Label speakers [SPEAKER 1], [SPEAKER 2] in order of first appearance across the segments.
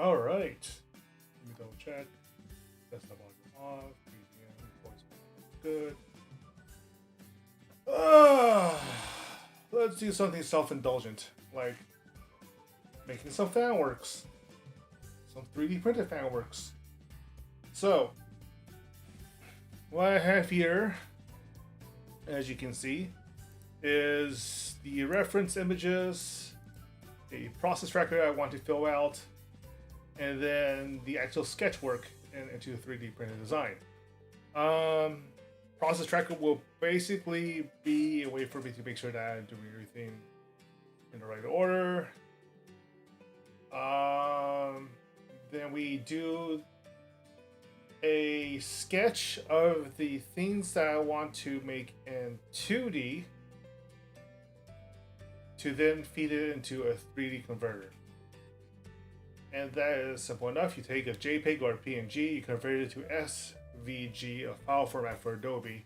[SPEAKER 1] All right. Let me double check. Desktop volume off. BGM, voice good. Let's do something self-indulgent, like making some FANWORKs, some 3D printed FANWORKs. So, what I have here, as you can see, is the reference images, a process tracker I want to fill out, and then the actual sketch work into 3D printed design. Process tracker will basically be a way for me to make sure that I'm doing everything in the right order. Then we do a sketch of the things that I want to make in 2D to then feed it into a 3D converter. And that is simple enough. You take a JPEG or a PNG, you convert it to SVG, a file format for Adobe,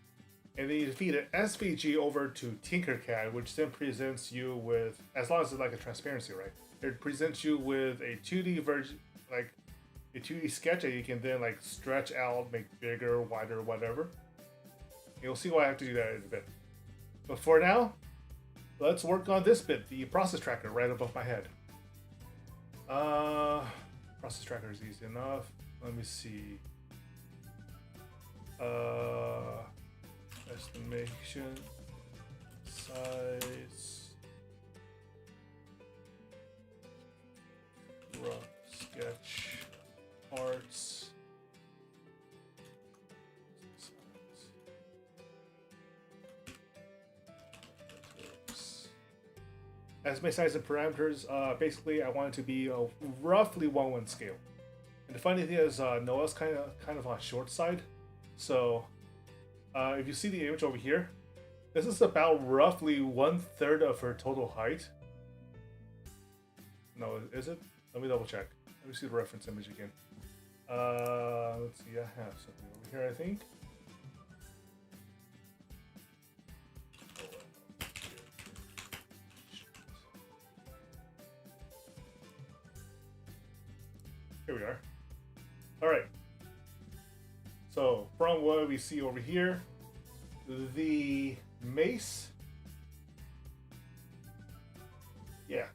[SPEAKER 1] and then you feed an SVG over to Tinkercad, which then presents you with, as long as it's like a transparency, right? It presents you with a 2D version, like a 2D sketch that you can then like stretch out, make bigger, wider, whatever. You'll see why I have to do that in a bit. But for now, let's work on this bit, the process tracker right above my head. Process tracker is easy enough. Let me see. Estimation, size, rough sketch, parts, estimate size and parameters. Basically, I want it to be a roughly 1:1 scale. And the funny thing is, Noel's kind of on the short side, so if you see the image over here, this is about roughly 1/3 of her total height. No, is it? Let me double check. Let me see the reference image again. Let's see. I have something over here, I think. Here we are. All right. So from what we see over here, the Mace, yeah,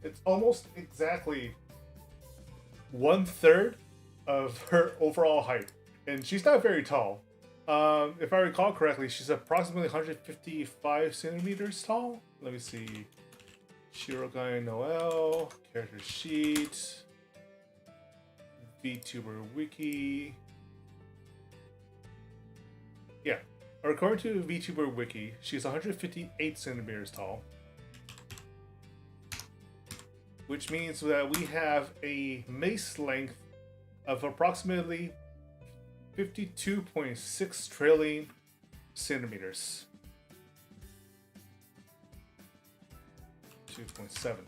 [SPEAKER 1] it's almost exactly 1/3 of her overall height, and she's not very tall. If I recall correctly, she's approximately 155 centimeters tall. Let me see. Shirogai Noel, character sheet, VTuber wiki. Yeah, according to VTuber wiki, she's 158 centimeters tall, which means that we have a Mace length of approximately 52.6 trillion centimeters. 2.7.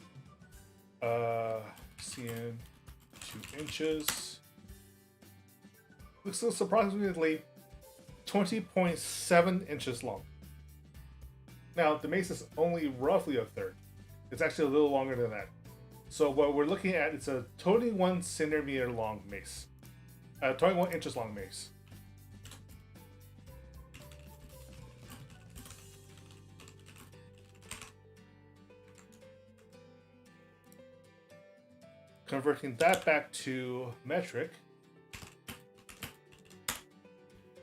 [SPEAKER 1] CN 2 inches. Looks approximately 20.7 inches long. Now, the Mace is only roughly 1/3. It's actually a little longer than that. So what we're looking at is a 21 centimeter long mace. 21 inches long mace. Converting that back to metric.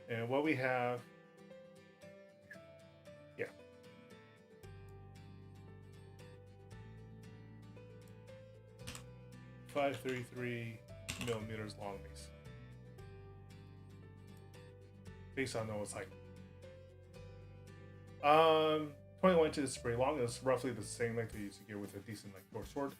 [SPEAKER 1] And what we have, yeah. .533 millimeters long mace. Based on Noah's height. 21 inches is pretty long. It's roughly the same length that you used to get with a decent like short sword.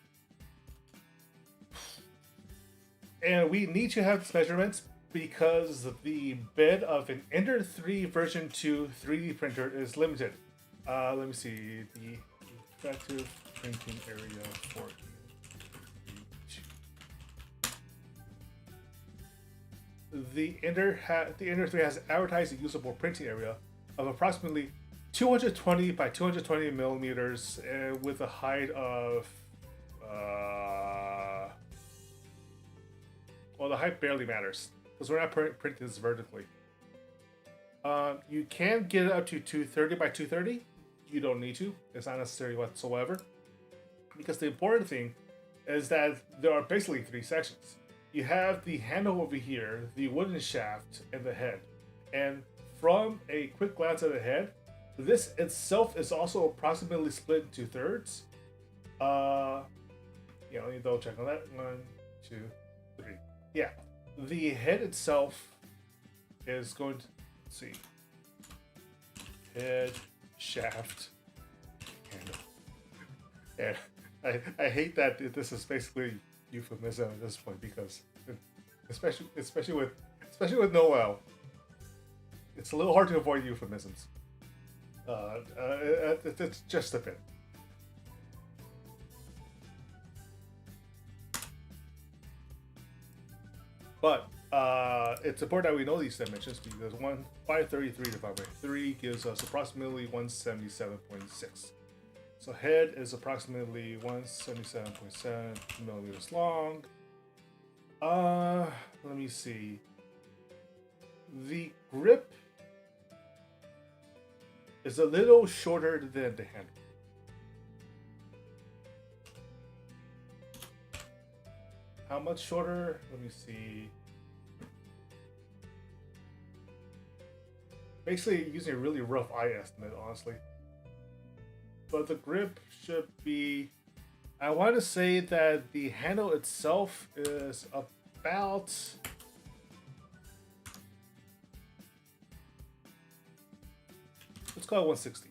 [SPEAKER 1] And we need to have these measurements because the bed of an Ender 3 version 2 3D printer is limited. Let me see the effective printing area for the Ender 3 has advertised a usable printing area of approximately 220 by 220 millimeters with a height of Well, the height barely matters because we're not printing this vertically. You can get it up to 230 by 230. You don't need to. It's not necessary whatsoever. Because the important thing is that there are basically 3 sections. You have the handle over here, the wooden shaft, and the head. And from a quick glance at the head, this itself is also approximately split into thirds. Yeah, let me double check on that. 1, 2, 3. Yeah, the head itself is going to, let's see, head, shaft, handle. And I hate that this is basically euphemism at this point because, especially with Noel, it's a little hard to avoid euphemisms. It's just a bit. But it's important that we know these dimensions because 533 divided by 3 gives us approximately 177.6. So head is approximately 177.7 millimeters long. Let me see. The grip is a little shorter than the handle. How much shorter? Let me see. Basically using a really rough eye estimate, honestly. But the grip should be, I want to say that the handle itself is about, let's call it 160.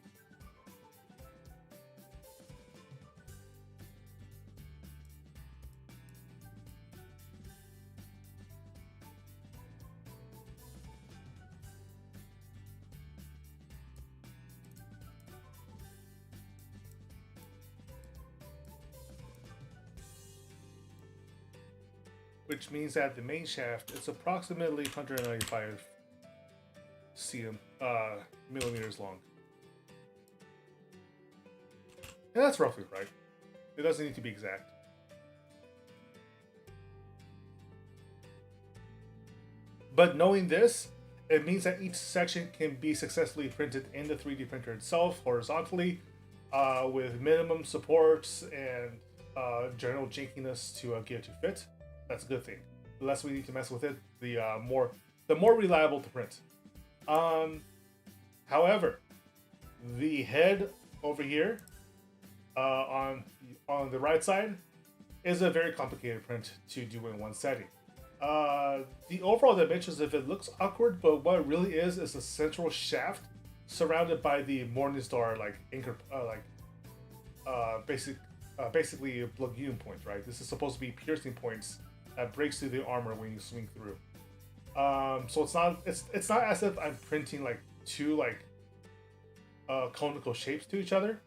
[SPEAKER 1] Which means that the main shaft is approximately 195 millimeters long. And that's roughly right. It doesn't need to be exact. But knowing this, it means that each section can be successfully printed in the 3D printer itself horizontally with minimum supports and general jankiness to get it to fit. That's a good thing. The less we need to mess with it, the more reliable to print. However, the head over here on the right side is a very complicated print to do in one setting. The overall dimensions, if it looks awkward, but what it really is a central shaft surrounded by the Morningstar anchor, basically a lagoon point, right? This is supposed to be piercing points that breaks through the armor when you swing through. So it's not as if I'm printing like two conical shapes to each other,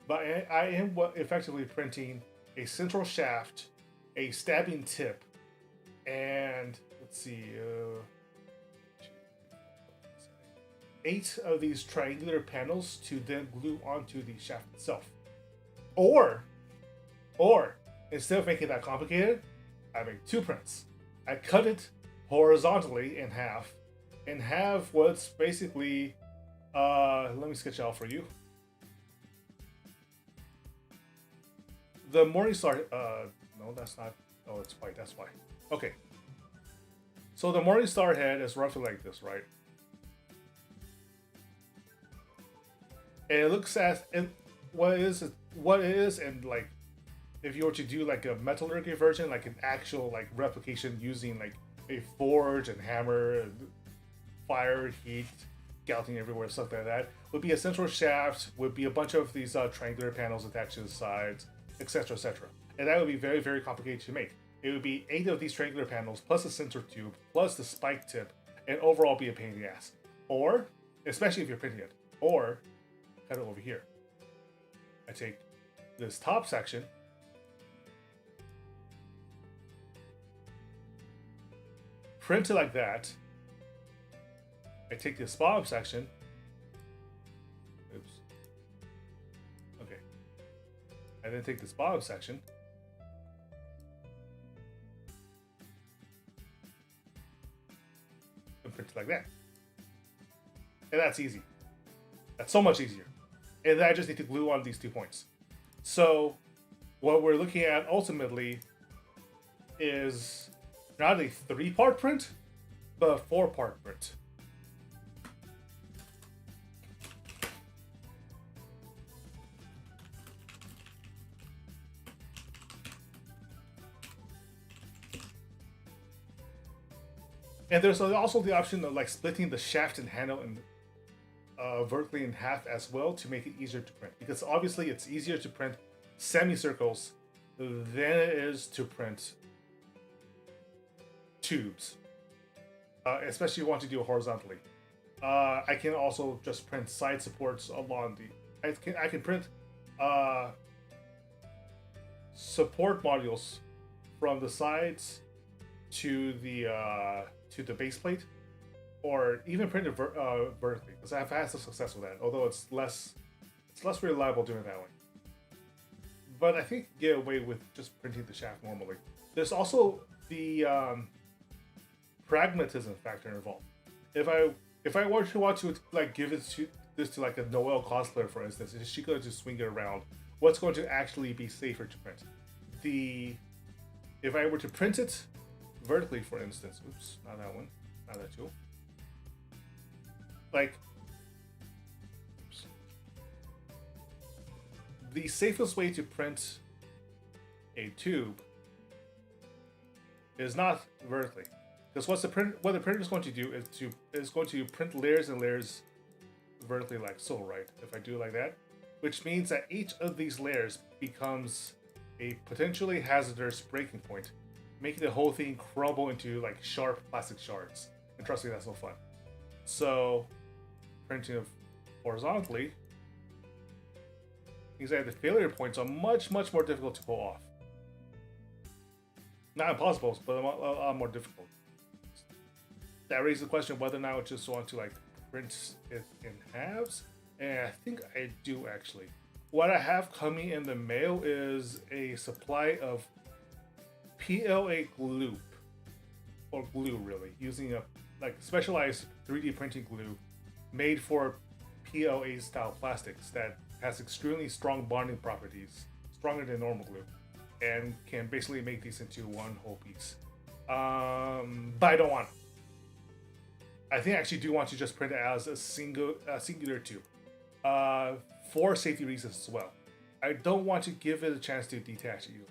[SPEAKER 1] but I am effectively printing a central shaft, a stabbing tip, and let's see, 8 of these triangular panels to then glue onto the shaft itself. Or instead of making that complicated, I make 2 prints. I cut it horizontally in half, and have what's basically, let me sketch it out for you. The Morningstar, no, that's not, oh, it's white, that's why. Okay. So the Morningstar head is roughly like this, right? And it looks as, and what it is, and like, if you were to do like a metallurgy version, like an actual like replication using like a forge and hammer, and fire, heat, gouting everywhere, stuff like that, would be a central shaft, would be a bunch of these triangular panels attached to the sides, etc., etc. And that would be very, very complicated to make. It would be 8 of these triangular panels, plus a center tube, plus the spike tip, and overall be a pain in the ass. Or, especially if you're printing it, or cut it over here. I take this top section, print it like that. I take this bottom section. Oops. Okay. And then take this bottom section. like that. And that's easy. That's so much easier. And then I just need to glue on these 2 points. So what we're looking at ultimately is not a 3-part print, but a 4-part print. And there's also the option of like splitting the shaft and handle and vertically in half as well to make it easier to print. Because obviously it's easier to print semicircles than it is to print tubes, especially if you want to do it horizontally. I can also just print side supports along the. I can print support modules from the sides to the base plate, or even print it vertically, because I've had some success with that. Although it's less reliable doing it that way. But I think you get away with just printing the shaft normally. There's also the pragmatism factor involved. If I were to want to like give this to like a Noel cosplayer, for instance, is she going to swing it around? What's going to actually be safer to print? If I were to print it vertically, for instance, oops, not that one, not that tool. Like, oops. The safest way to print a tube is not vertically, because what the printer is going to do is going to print layers and layers vertically, like so, right? If I do it like that, which means that each of these layers becomes a potentially hazardous breaking point, making the whole thing crumble into like sharp plastic shards. And trust me, that's no fun. So, printing it horizontally means that the failure points are much more difficult to pull off. Not impossible, but a lot more difficult. That raises the question of whether or not I just want to like print it in halves, and I think I do actually. What I have coming in the mail is a supply of PLA glue, or glue really, using a like specialized 3D printing glue made for PLA style plastics that has extremely strong bonding properties, stronger than normal glue, and can basically make these into one whole piece. But I don't want it. I think I actually do want to just print it as a singular tube, for safety reasons as well. I don't want to give it a chance to detach easily.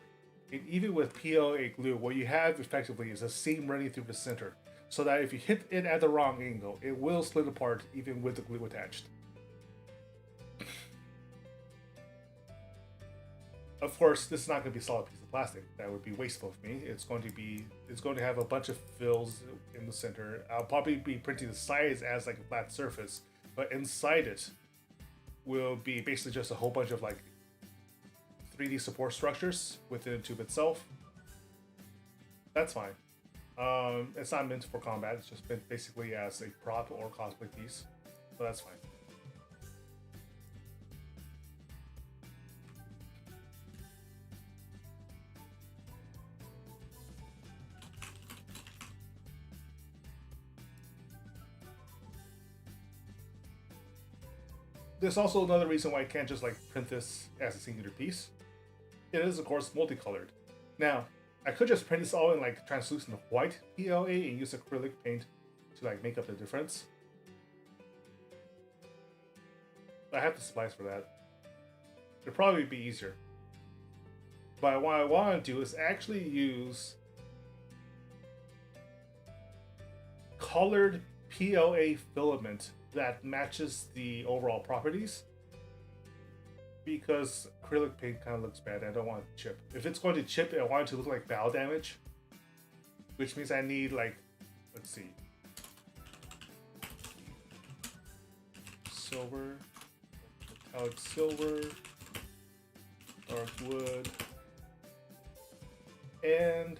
[SPEAKER 1] And even with PLA glue, what you have effectively is a seam running through the center, so that if you hit it at the wrong angle, it will split apart even with the glue attached. Of course, this is not going to be a solid piece of plastic. That would be wasteful of me. It's going to have a bunch of fills in the center. I'll probably be printing the sides as like a flat surface, but inside it will be basically just a whole bunch of like 3D support structures within the tube itself. That's fine. It's not meant for combat. It's just meant basically as a prop or cosplay piece, so that's fine. There's also another reason why I can't just like print this as a singular piece. It is of course multicolored. Now, I could just print this all in like translucent white PLA and use acrylic paint to like make up the difference. I have the supplies for that. It'd probably be easier. But what I want to do is actually use colored PLA filament that matches the overall properties, because acrylic paint kind of looks bad. I don't want it to chip. If it's going to chip, I want it to look like bow damage, which means I need like, let's see, silver, metallic silver, dark wood, and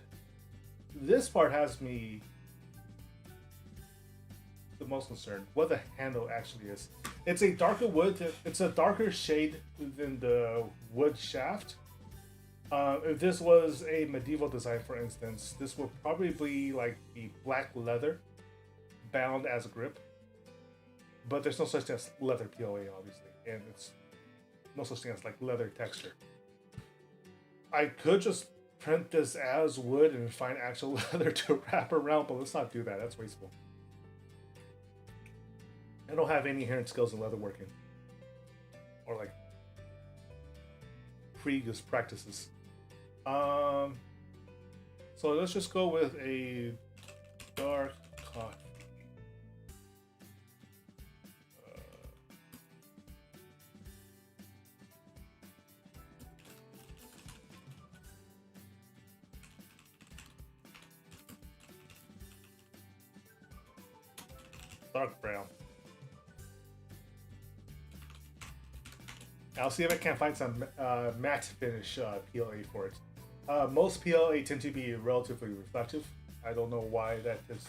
[SPEAKER 1] this part has me the most concerned what the handle actually is. It's a darker wood. It's a darker shade than the wood shaft. If this was a medieval design, for instance, this would probably be like the black leather. bound as a grip, but there's no such thing as leather PLA, obviously, and it's no such thing as like leather texture. I could just print this as wood and find actual leather to wrap around, but let's not do that. That's wasteful. I don't have any inherent skills in leatherworking or like previous practices. So let's just go with a dark coffee. Dark brown. I'll see if I can find some matte finish PLA for it. Most PLA tend to be relatively reflective. I don't know why that is.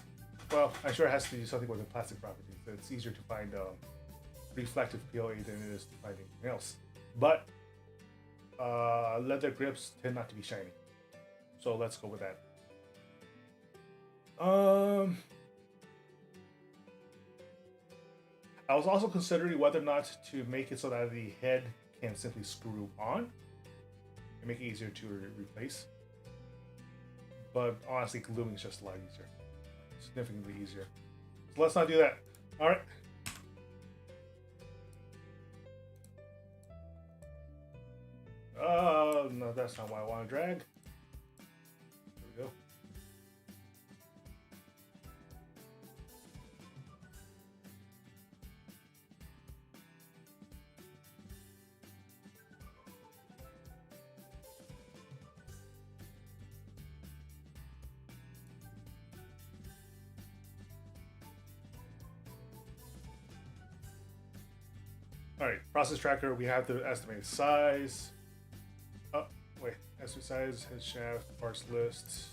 [SPEAKER 1] Well, I'm sure it has to do something with the plastic properties. It's easier to find reflective PLA than it is to find anything else. But leather grips tend not to be shiny. So let's go with that. I was also considering whether or not to make it so that the head can simply screw on and make it easier to replace. But honestly, gluing is just a lot easier. Significantly easier. So let's not do that. Alright. No, that's not what I want to drag. There we go. Alright, process tracker, we have the estimated size. Oh, wait, estimated size, head shaft, parts list.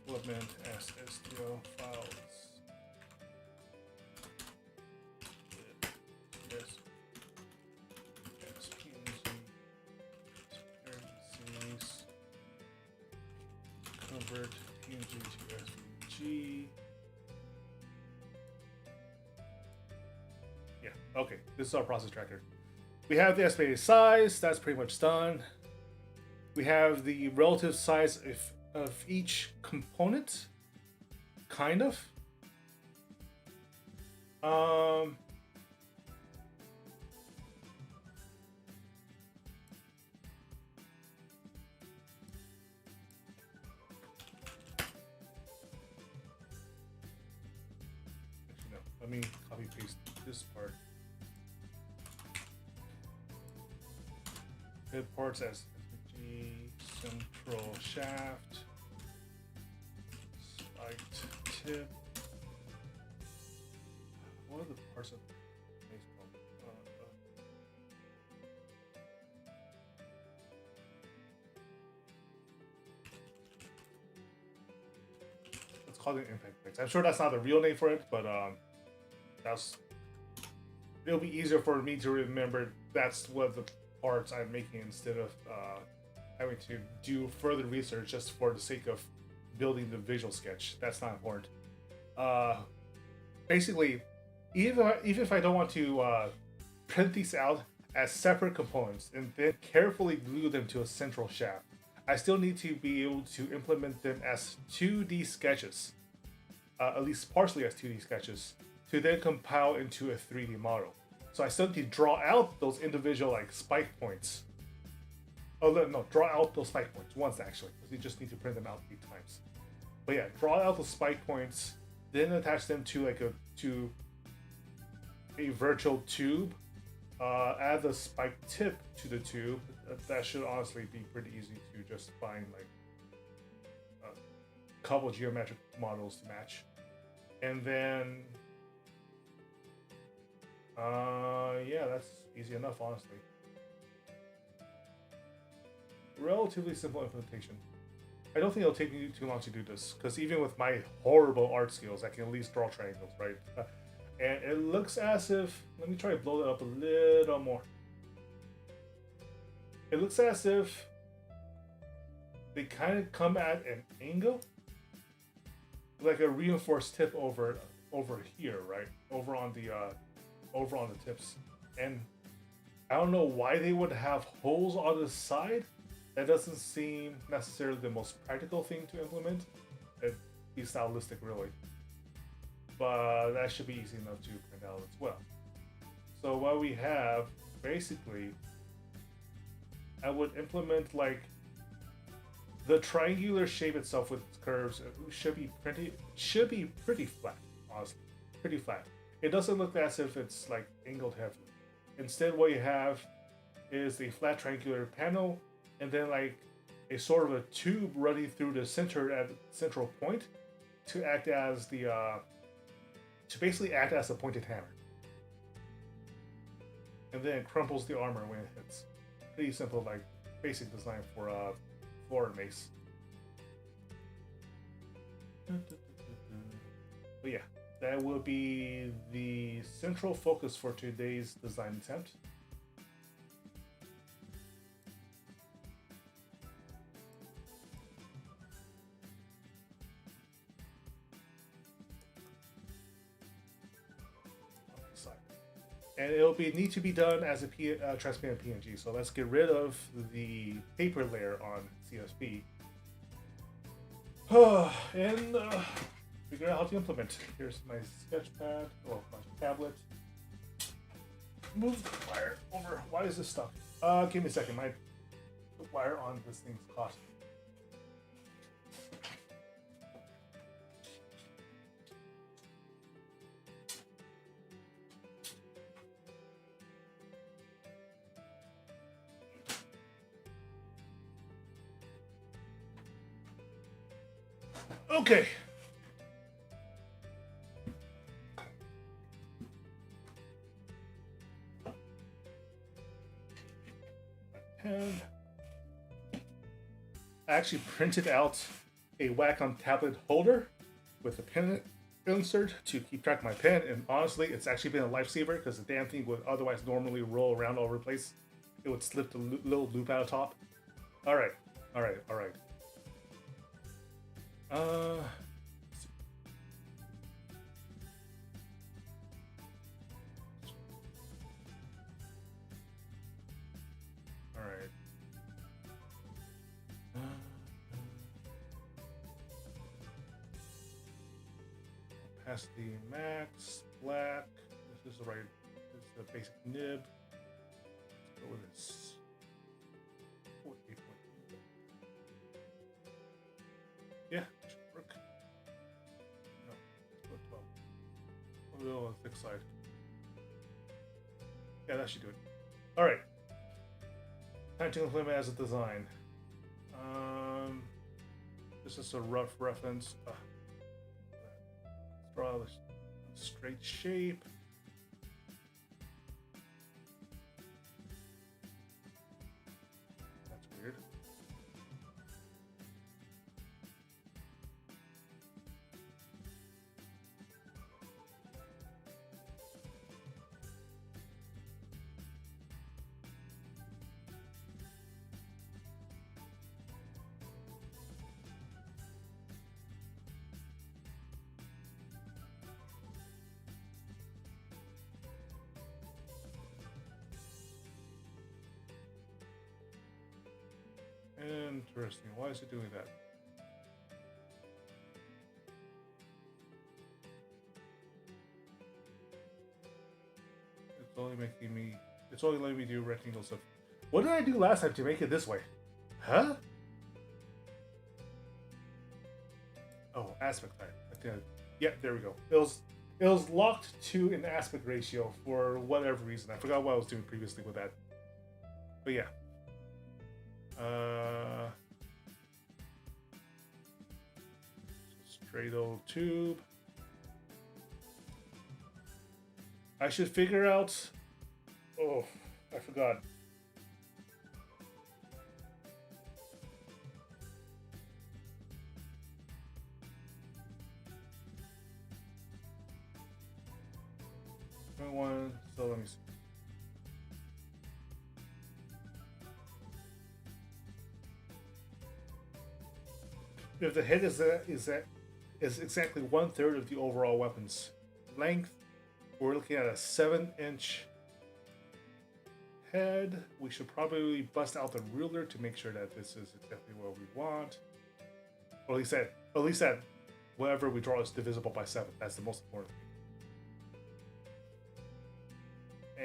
[SPEAKER 1] Development SSTO files. Yes. SPNG. Parentheses. Convert PNG to SVG. Okay, this is our process tracker. We have the estimated size, that's pretty much done. We have the relative size of each component, kind of. Actually, no, let me copy paste this part. Head parts as SVG, central shaft, spiked tip. What are the parts of Mace called? Let's call it impact plate. I'm sure that's not the real name for it, but it'll be easier for me to remember that's what the parts I'm making instead of having to do further research just for the sake of building the visual sketch. That's not important. Basically, even if I don't want to print these out as separate components and then carefully glue them to a central shaft, I still need to be able to implement them as 2D sketches, at least partially as 2D sketches, to then compile into a 3D model. So I still need to draw out those individual like spike points. Oh no, draw out those spike points once actually, because you just need to print them out 8 times. But yeah, draw out the spike points, then attach them to a virtual tube. Add the spike tip to the tube. That should honestly be pretty easy to just find like a couple geometric models to match, and then. Yeah, that's easy enough, honestly. Relatively simple implementation. I don't think it'll take me too long to do this, because even with my horrible art skills, I can at least draw triangles, right? And it looks as if, let me try to blow it up a little more. It looks as if they kind of come at an angle. like a reinforced tip over here, right? Over on the tips. And I don't know why they would have holes on the side. That doesn't seem necessarily the most practical thing to implement. It'd be stylistic, really. But that should be easy enough to print out as well. So what we have, basically, I would implement like the triangular shape itself with its curves should be pretty flat, honestly, pretty flat. It doesn't look as if it's like angled heavily. Instead, what you have is a flat triangular panel, and then like a sort of a tube running through the center at the central point to act as the to basically act as a pointed hammer, and then it crumples the armor when it hits. Pretty simple, like basic design for a mace. But yeah, that will be the central focus for today's design attempt. And it'll need to be done as a transparent PNG. So let's get rid of the paper layer on CSV and figure out how to implement. Here's my sketchpad, or my tablet. Move the wire over. Why is this stuck? Give me a second. The wire on this thing's caught. Okay. And I actually printed out a Wacom tablet holder with a pen insert to keep track of my pen, and honestly, it's actually been a lifesaver because the damn thing would otherwise normally roll around all over the place. It would slip the little loop out of top. All right. Opacity max, black. This is the right. This is the basic nib. Let's go with this. Yeah, should work. No, let's go 12. A little on the thick side. Yeah, that should do it. All right. Time to implement as a design. This is a rough reference. Draw a straight shape. That's weird. Interesting. Why is it doing that? It's only making me. It's only letting me do rectangle stuff. What did I do last time to make it this way? Huh? Oh, aspect type. Yeah, there we go. It was locked to an aspect ratio for whatever reason. I forgot what I was doing previously with that. But yeah. Straight old tube. I should figure out. Oh, I forgot. One. So let me see. If the head is is exactly 1/3 of the overall weapon's length. We're looking at a 7-inch head. We should probably bust out the ruler to make sure that this is exactly what we want. Or at least that whatever we draw is divisible by 7. That's the most important thing.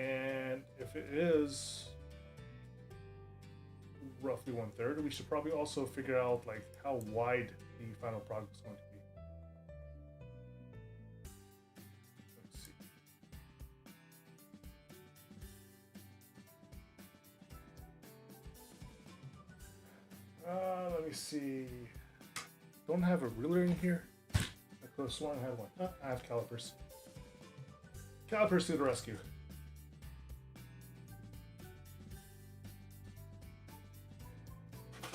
[SPEAKER 1] And if it is roughly 1/3, we should probably also figure out like how wide the final product is going to be. Let's see. Let me see. Don't have a ruler in here. I could have sworn I had one. Oh, I have calipers. Calipers to the rescue.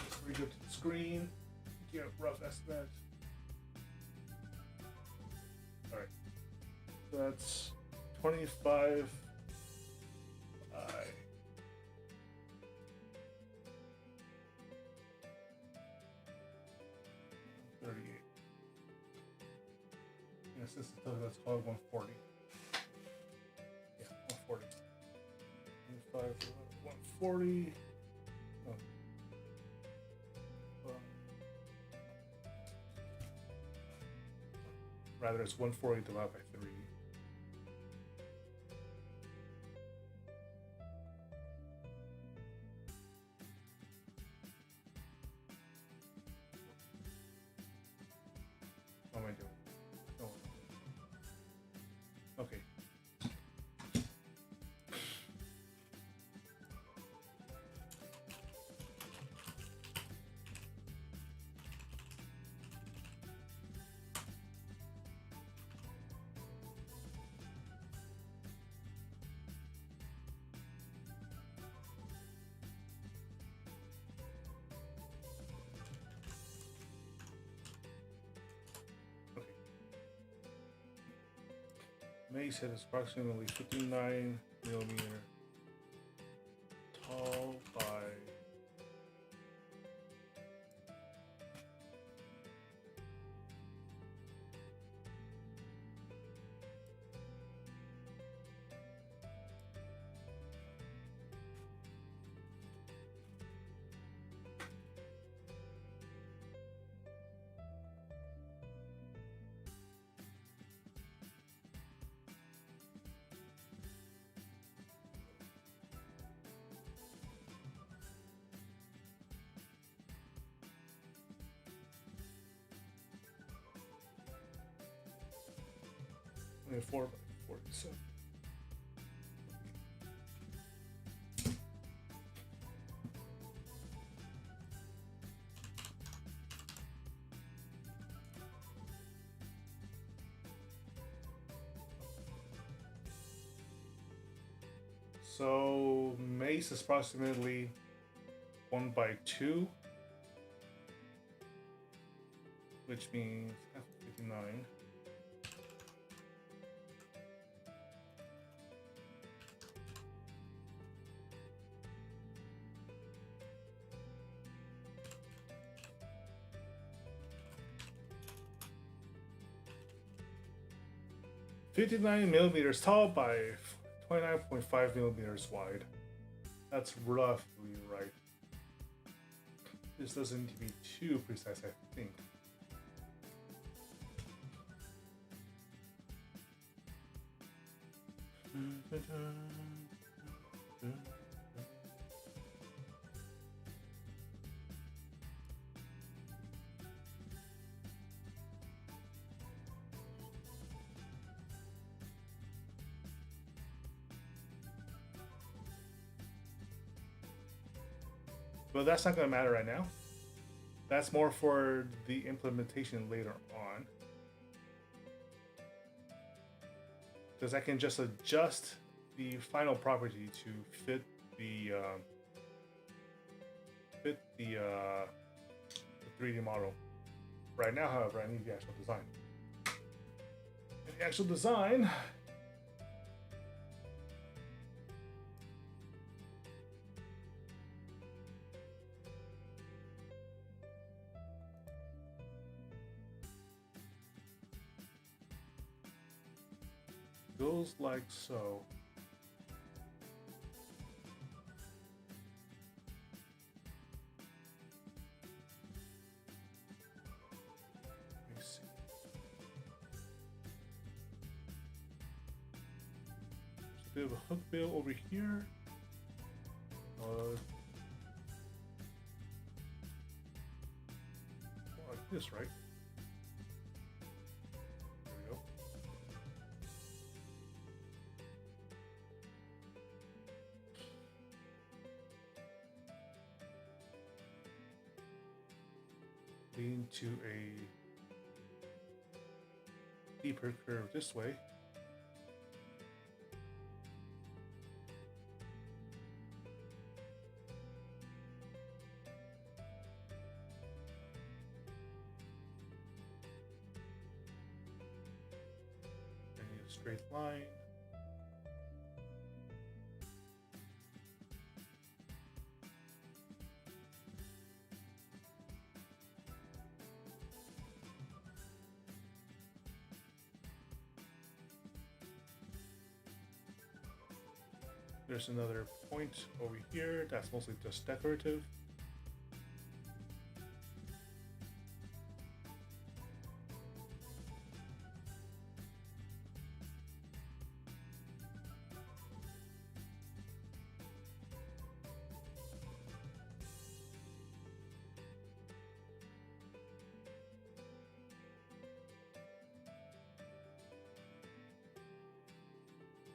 [SPEAKER 1] Just read up to the screen. Get a rough estimate. Alright. So that's 25 by 38. Yes, this is that's called 140. Yeah, 140. 25 to 140. Oh. Rather, it's 140 divided by 3. What am I doing? Oh. Okay. Mace head is approximately 59 millimeter tall by 4 by 47. So Mace is approximately 1 by 2, which means 59. $59 millimeters tall by 29.5 millimeters wide. That's roughly right. This doesn't need to be too precise, I think. But that's not going to matter right now. That's more for the implementation later on. Because I can just adjust the final property to fit the 3D model. Right now, however, I need the actual design. And the actual design goes like so. Let me see. There's a bit of a hook bill over here. Like this, right? There we go. Lean to a deeper curve this way. Straight line. There's another point over here that's mostly just decorative.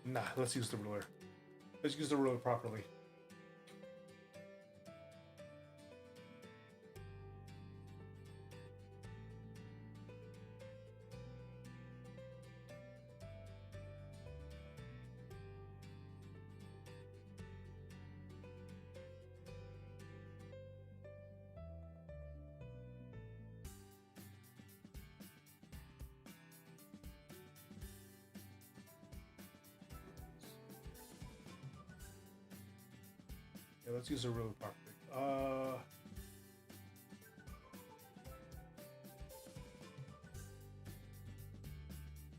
[SPEAKER 1] Nah, let's use the ruler. Let's use the ruler properly. Yeah, let's use the ruler properly.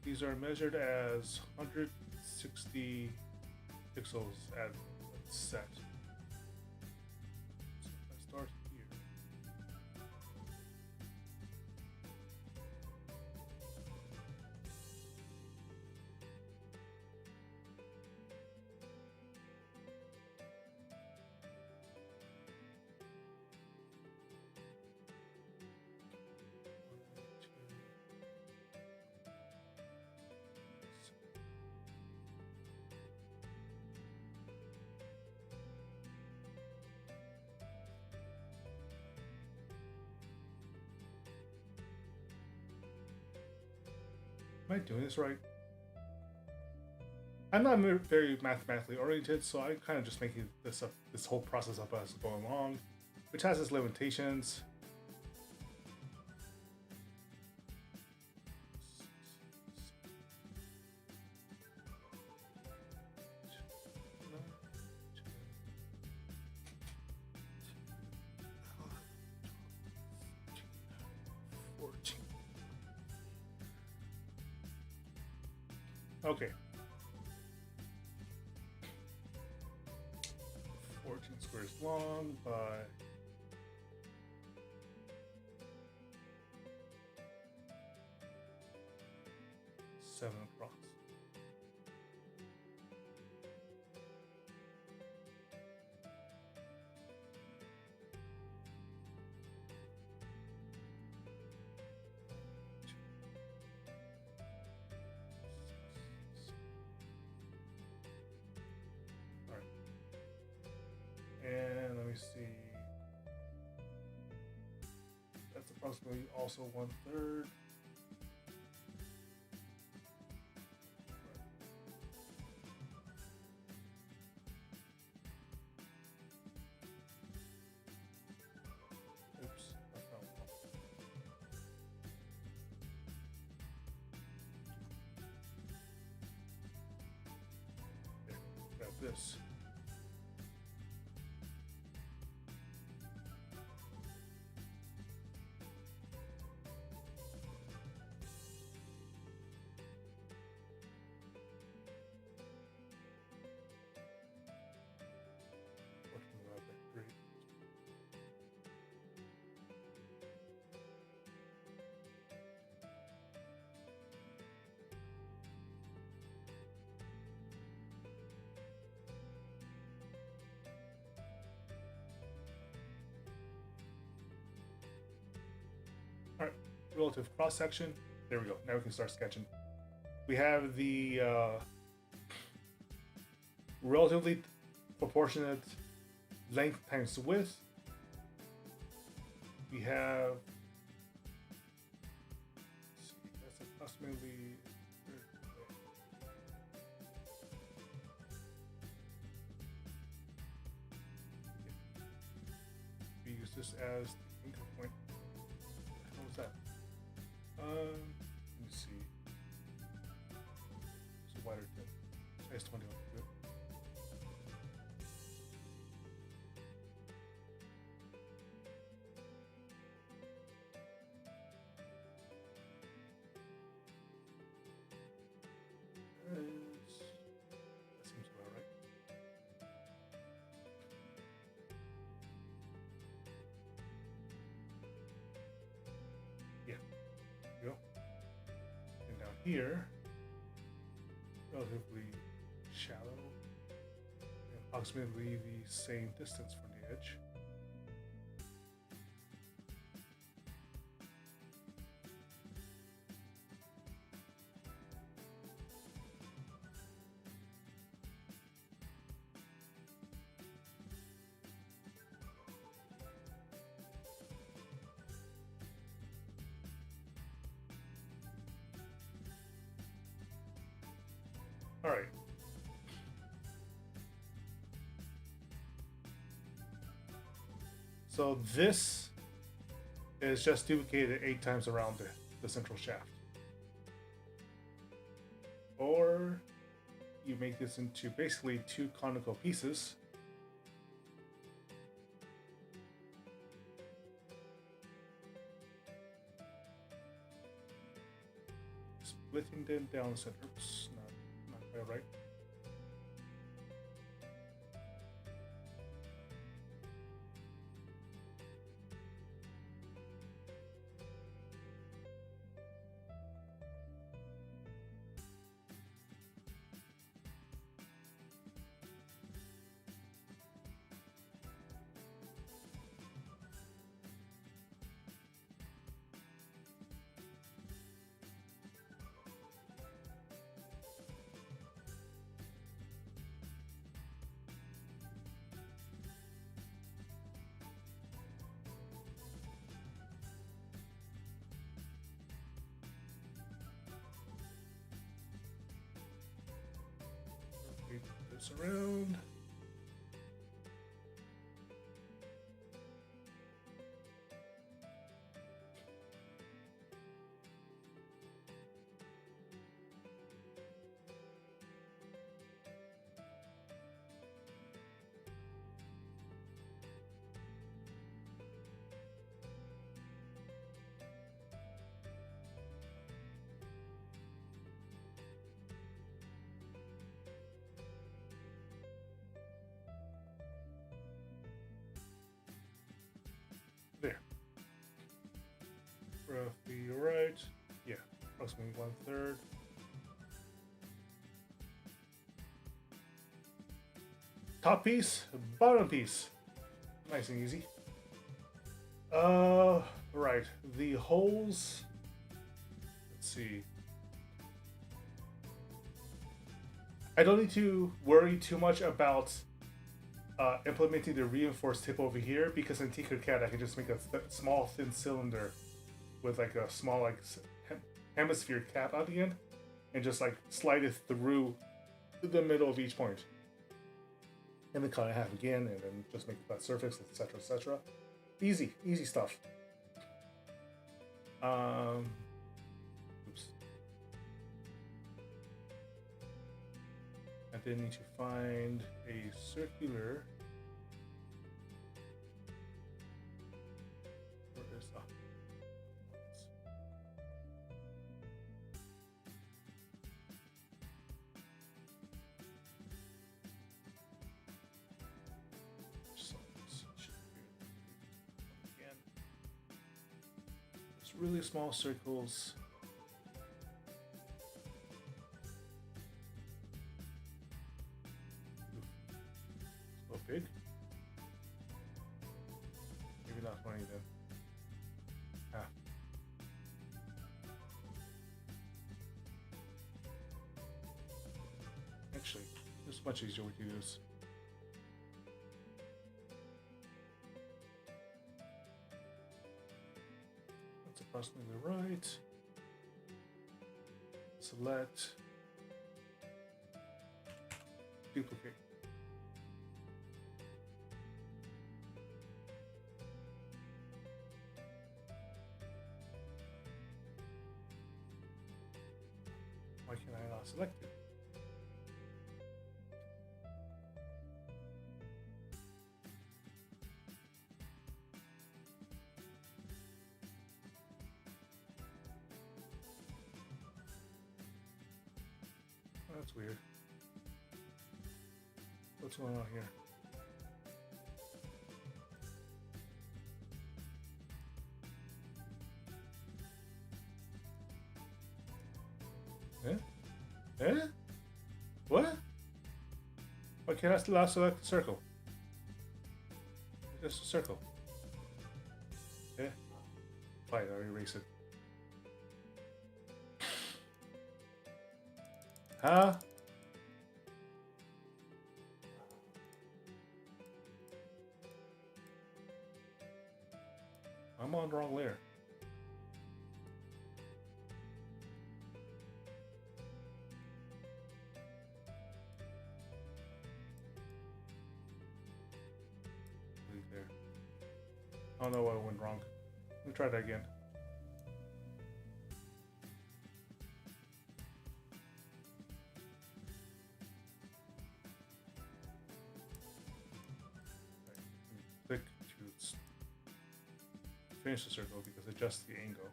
[SPEAKER 1] These are measured as 160 pixels at set. So if I start here. Am I doing this right? I'm not very mathematically oriented, so I'm kind of just making this whole process up as going along, which has its limitations. Okay. 14 squares long by 7 across. And let me see. That's approximately also 1/3. Oops, that's not one. Okay, grab this. relative cross section. There we go. Now we can start sketching. We have the relatively proportionate length times width. We have, let's see, that's approximately, we use this as the anchor point. What was that? Let me see. It's a wider tip. Size 20 will be good. That seems about right. Yeah, there we go. And down here, relatively shallow, approximately the same distance from the edge. All right. So this is just duplicated 8 times around the central shaft. Or you make this into basically 2 conical pieces. Splitting them down the center. Oops, not quite right. Rotate this around. There. Roughly right. Yeah, approximately 1/3. Top piece, bottom piece. Nice and easy. Right. The holes. Let's see. I don't need to worry too much about implementing the reinforced tip over here, because in Tinkercad I can just make a small thin cylinder with like a small like hemisphere cap on the end and just like slide it through the middle of each point and then cut it in half again and then just make a flat surface, etc, etc. Easy stuff. Oops. I then need to find a circular. Where is the? Again, it's really small circles. Big. Maybe not 20 then. Half. actually. It's much easier to use. That's approximately right. Select. Duplicate. Why can I not select it? Oh, that's weird. What's going on here? Eh? Eh? What? Why can't I still select the circle? Just a circle. Eh? Fine, I'll erase it. Huh? I'm on the wrong layer. There. I don't know what went wrong. Let me try that again. Click to finish the circle because it adjusts the angle.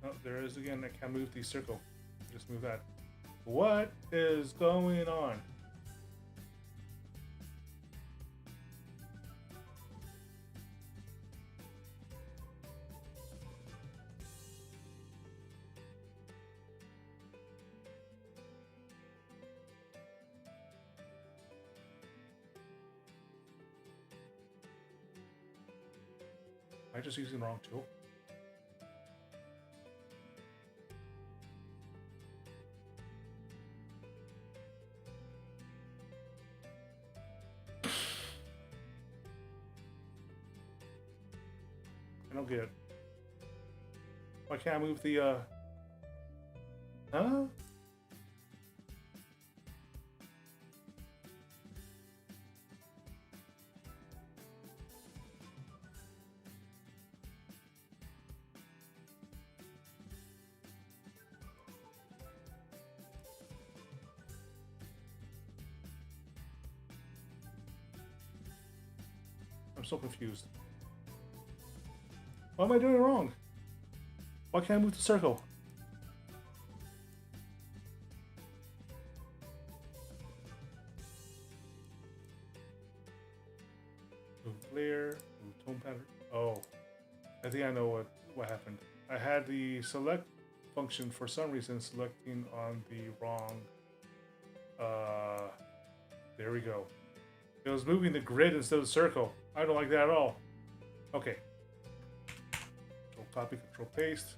[SPEAKER 1] Oh, there it is again. I can't move the circle. Just move that. What is going on? Am I just using the wrong tool? I don't get it. Why can't I move the, huh? I'm so confused. What am I doing wrong? Why can't I move the circle? Move layer, move tone pattern. Oh, I think I know what happened. I had the select function for some reason selecting on the wrong. There we go. It was moving the grid instead of the circle. I don't like that at all. Okay. Control copy, control paste.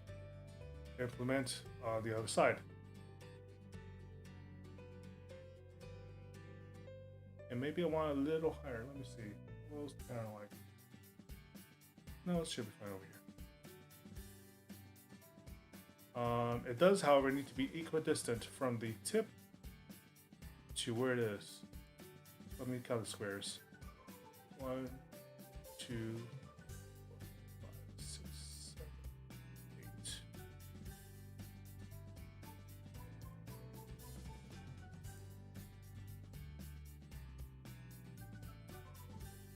[SPEAKER 1] Implement on the other side. And maybe I want a little higher. Let me see. What was the pattern like? No, it should be fine over here. It does, however, need to be equidistant from the tip to where it is. Let me count the squares. 1, 2, 4, 5, 6, 7, 8.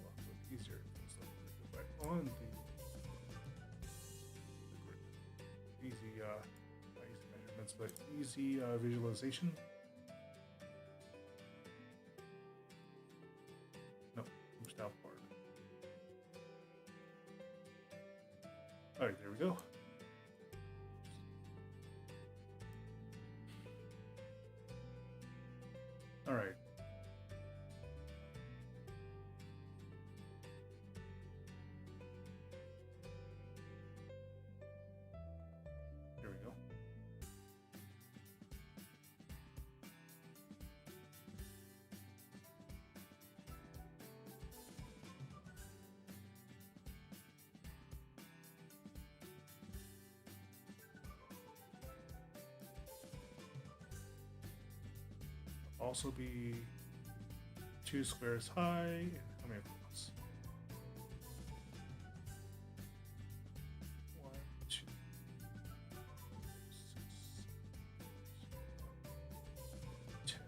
[SPEAKER 1] Well, a little easier right on the grid. Easy, not easy measurements, but easy visualization. Down part. All right, there we go. All right. There we go. also be 2 squares high. And how many across? 1, 2, 6, 10.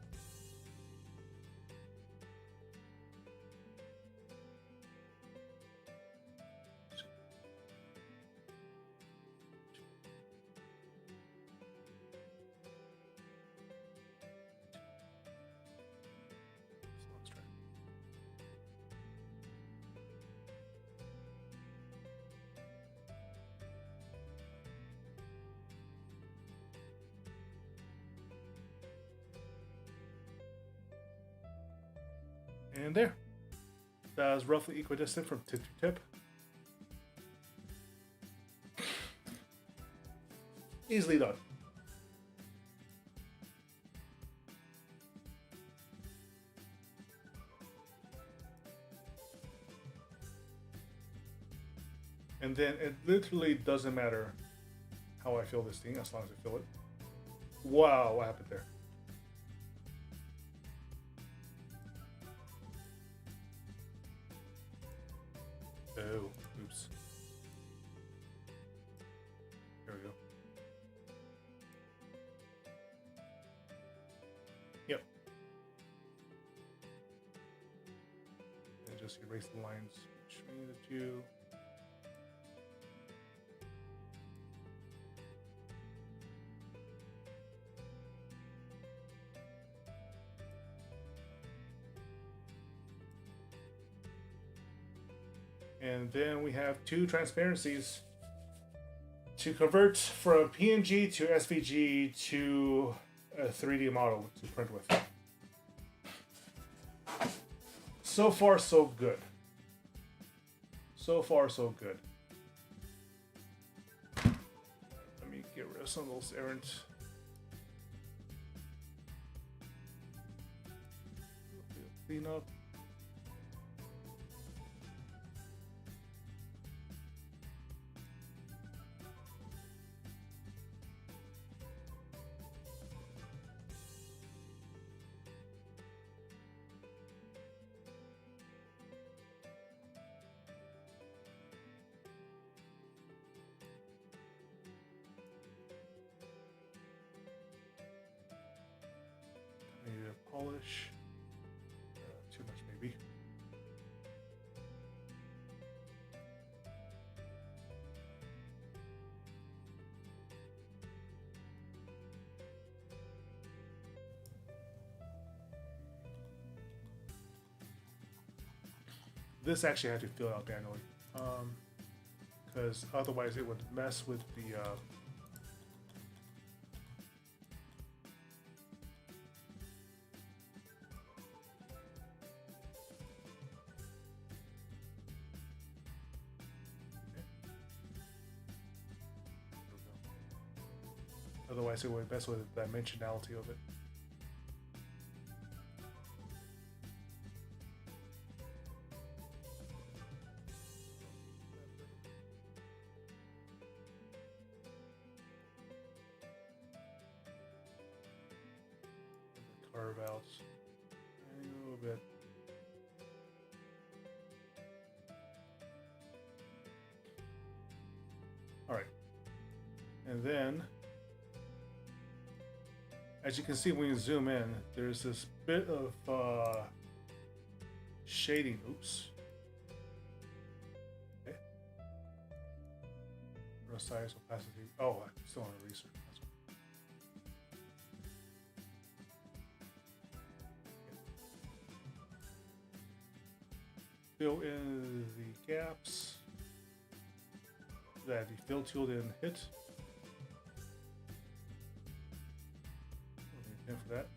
[SPEAKER 1] And there. That is roughly equidistant from tip to tip. Easily done. And then it literally doesn't matter how I feel this thing as long as I feel it. Wow, what happened there? Oh, oops. There we go. Yep. And just erase the lines between the two. And then we have 2 transparencies to convert from PNG to SVG to a 3D model to print with. So far, so good. So far, so good. Let me get rid of some of those errant. Clean up. I need to polish. Too much, maybe. This actually had to fill out manually, because otherwise it would mess with the otherwise it would mess with the dimensionality of it. Carve outs a little bit. All right, and then as you can see when you zoom in, there's this bit of shading. Oops. Okay. Size opacity. Oh, I still want to research. Fill in the gaps that the fill tool didn't hit. And for that.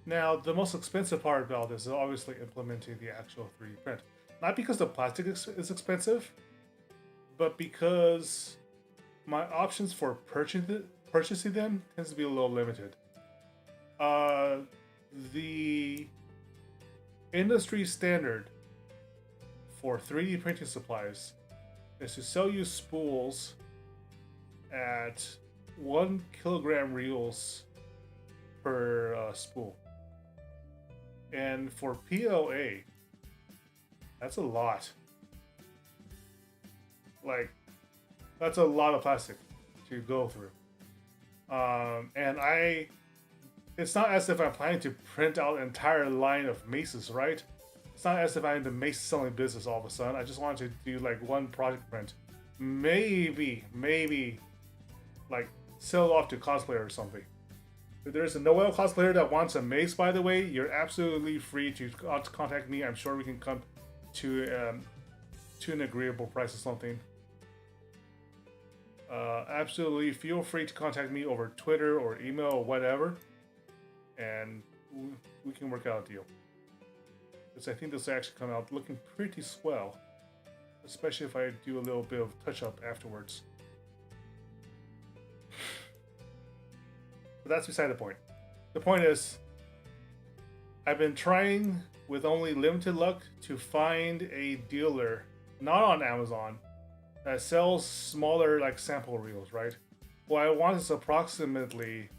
[SPEAKER 1] Now, the most expensive part about this is obviously implementing the actual 3D print. Not because the plastic is expensive, but because my options for purchasing them tends to be a little limited. The industry standard for 3D printing supplies is to sell you spools at 1 kilogram reels per spool. And for PLA, that's a lot. Like, that's a lot of plastic to go through. It's not as if I'm planning to print out an entire line of Maces, right? It's not as if I'm in the Mace selling business all of a sudden. I just wanted to do like one project print. Maybe, like sell it off to cosplayer or something. If there's a Noel cosplayer that wants a Mace, by the way, you're absolutely free to contact me. I'm sure we can come to an agreeable price or something. Absolutely feel free to contact me over Twitter or email or whatever, and we can work out a deal. Because I think this will actually come out looking pretty swell, especially if I do a little bit of touch-up afterwards. But that's beside the point. The point is, I've been trying with only limited luck to find a dealer, not on Amazon, that sells smaller like sample reels, right? What I want is approximately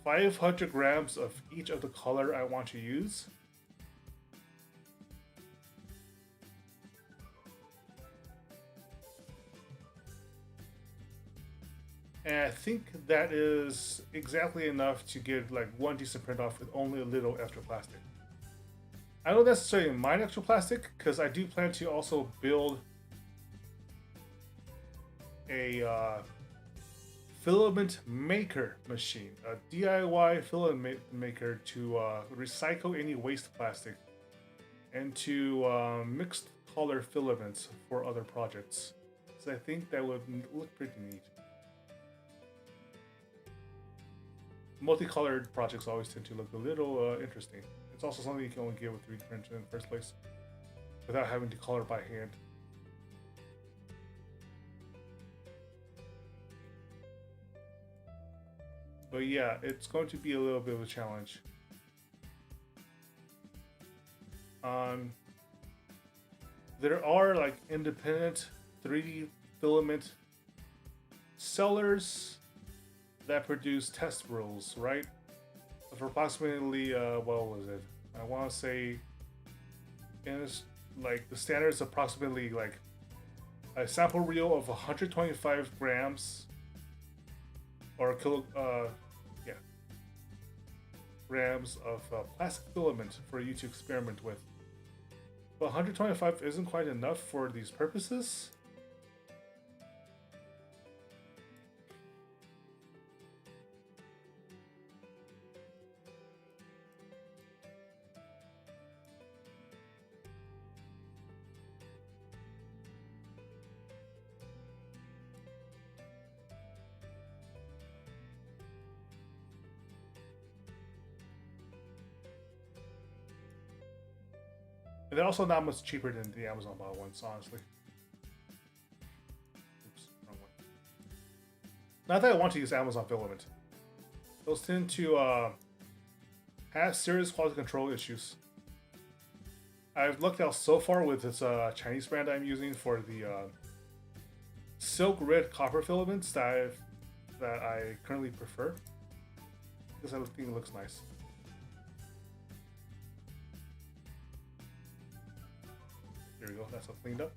[SPEAKER 1] 500 grams of each of the color I want to use. And I think that is exactly enough to get like one decent print off with only a little extra plastic. I don't necessarily mind extra plastic because I do plan to also build a filament maker machine, a DIY filament maker to recycle any waste plastic and to mix color filaments for other projects. So I think that would look pretty neat. Multicolored projects always tend to look a little interesting. It's also something you can only get with 3D printing in the first place without having to color by hand. But yeah, it's going to be a little bit of a challenge. There are like independent 3D filament sellers that produce test rolls, right? For approximately, what was it? I want to say, like the standard is approximately like a sample reel of 125 grams or grams of plastic filament for you to experiment with. But 125 isn't quite enough for these purposes. And they're also not much cheaper than the Amazon bought ones, honestly. Oops, wrong one. Not that I want to use Amazon filament. Those tend to have serious quality control issues. I've looked out so far with this Chinese brand I'm using for the silk red copper filaments that I currently prefer, because I think it looks nice. There we go, that's all cleaned up.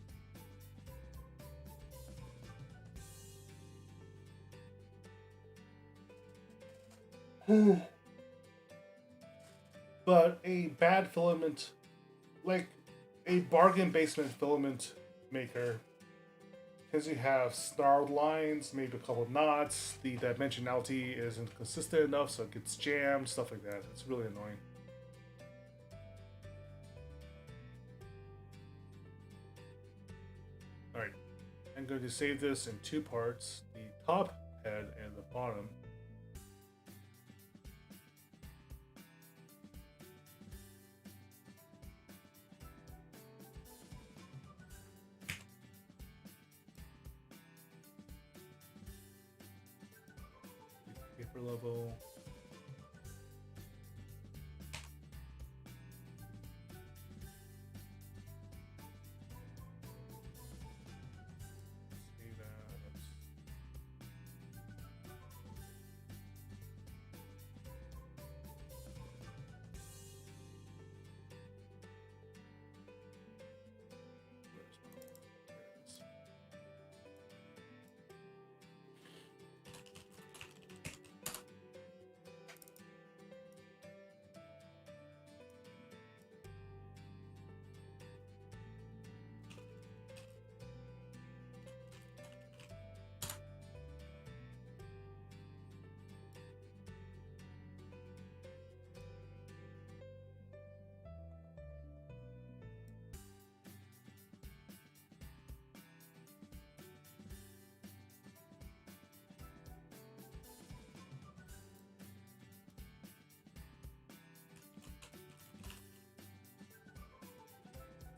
[SPEAKER 1] But a bad filament, like a bargain basement filament maker, because you have snarled lines, maybe a couple of knots, the dimensionality isn't consistent enough, so it gets jammed, stuff like that. It's really annoying. Alright, I'm going to save this in two parts, the top head and the bottom. buffer level. Save as.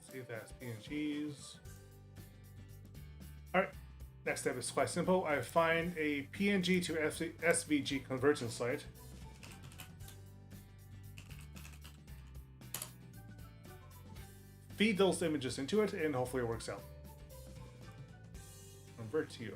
[SPEAKER 1] Save as PNGs. Alright, next step is quite simple. I find a PNG to SVG conversion site. Feed those images into it, and hopefully it works out. Convert to.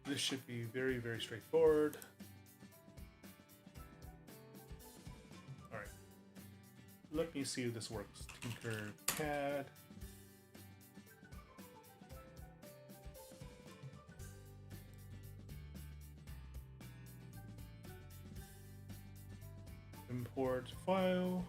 [SPEAKER 1] This should be very, very straightforward. All right. Let me see if this works. Tinkercad. Import file.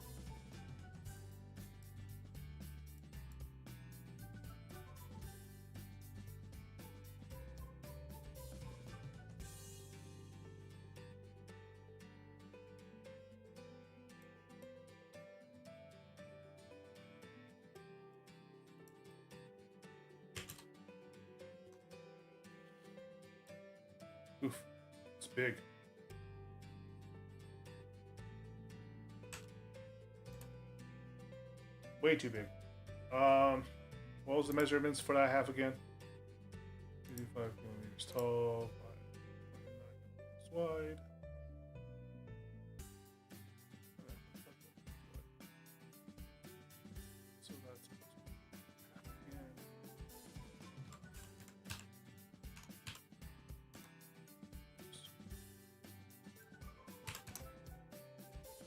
[SPEAKER 1] Oof, it's big. Way too big. What was the measurements for that half again? 85 millimeters tall, 5 wide. So that's half again.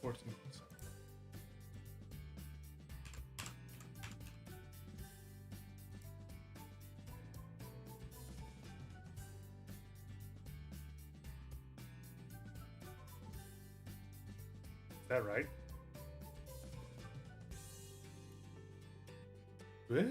[SPEAKER 1] 14%. Is that right? What?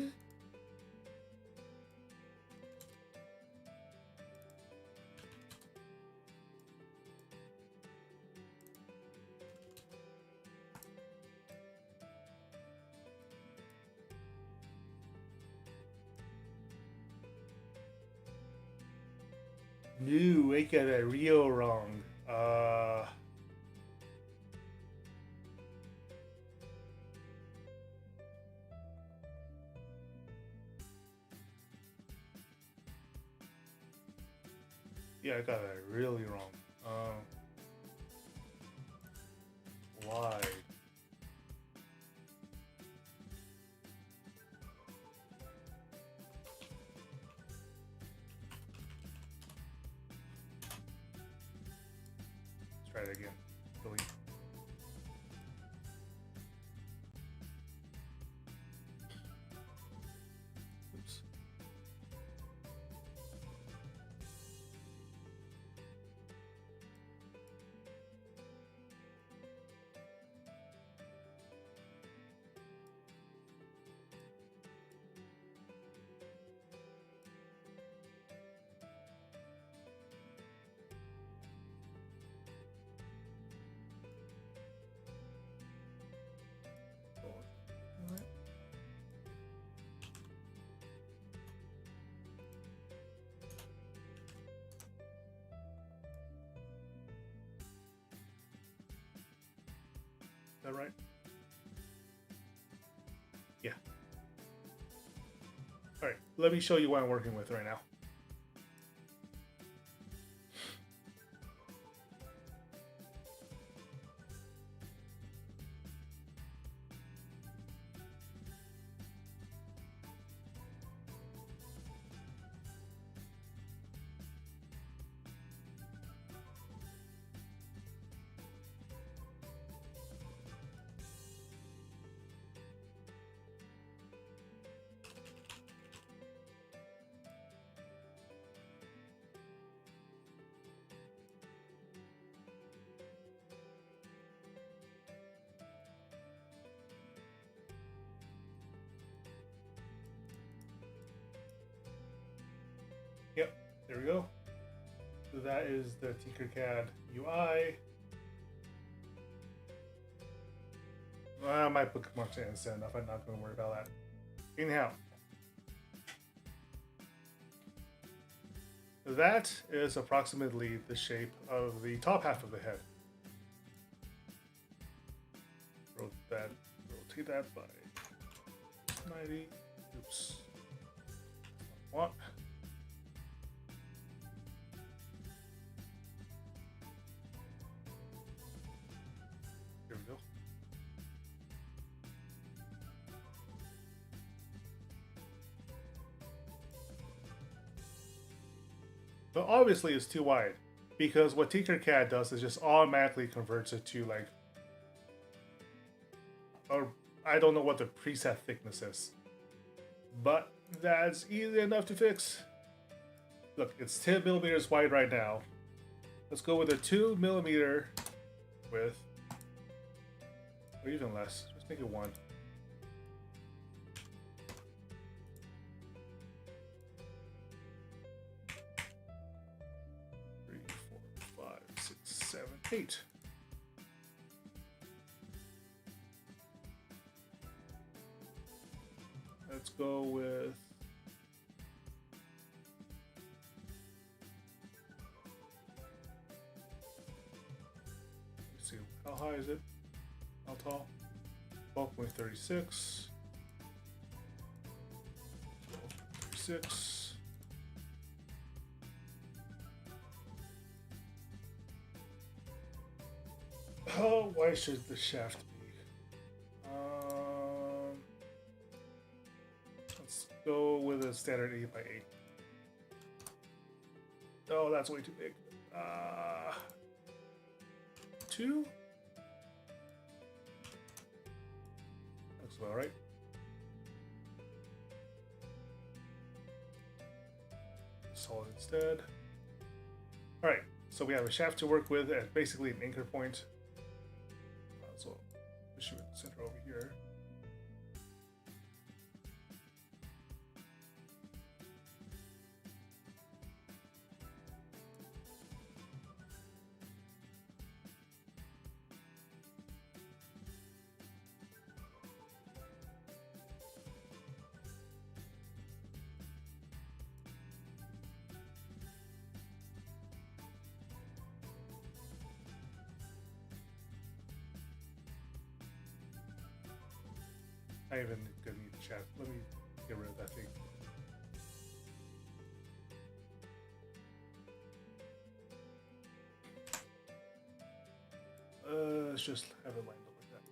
[SPEAKER 1] No, I got that real wrong. Yeah, I got that really wrong. Why? Let's try it again. Delete. Oops. that right? Yeah. All right, let me show you what I'm working with right now. Yep, there we go. So that is the Tinkercad UI. I might put bookmarks in instead enough. I'm not going to worry about that. Anyhow, that is approximately the shape of the top half of the head. Rotate that by 90. Oops. What? Here we go. But obviously it's too wide, because what Tinkercad does is just automatically converts it to like, or I don't know what the preset thickness is, but that's easy enough to fix. Look, it's 10 millimeters wide right now. Let's go with a 2 millimeter width, or even less. Let's make it 1. Eight. Let's go with let's see, how high is it? How tall? 12.36. 12.36. Oh, why should the shaft be? Let's go with a standard 8x8. Oh, that's way too big. 2? Looks about right. Solid instead. Alright, so we have a shaft to work with at basically an anchor point. So we should center over here. I even gonna need the chat. Let me get rid of that thing. Let's just have it lined up like that.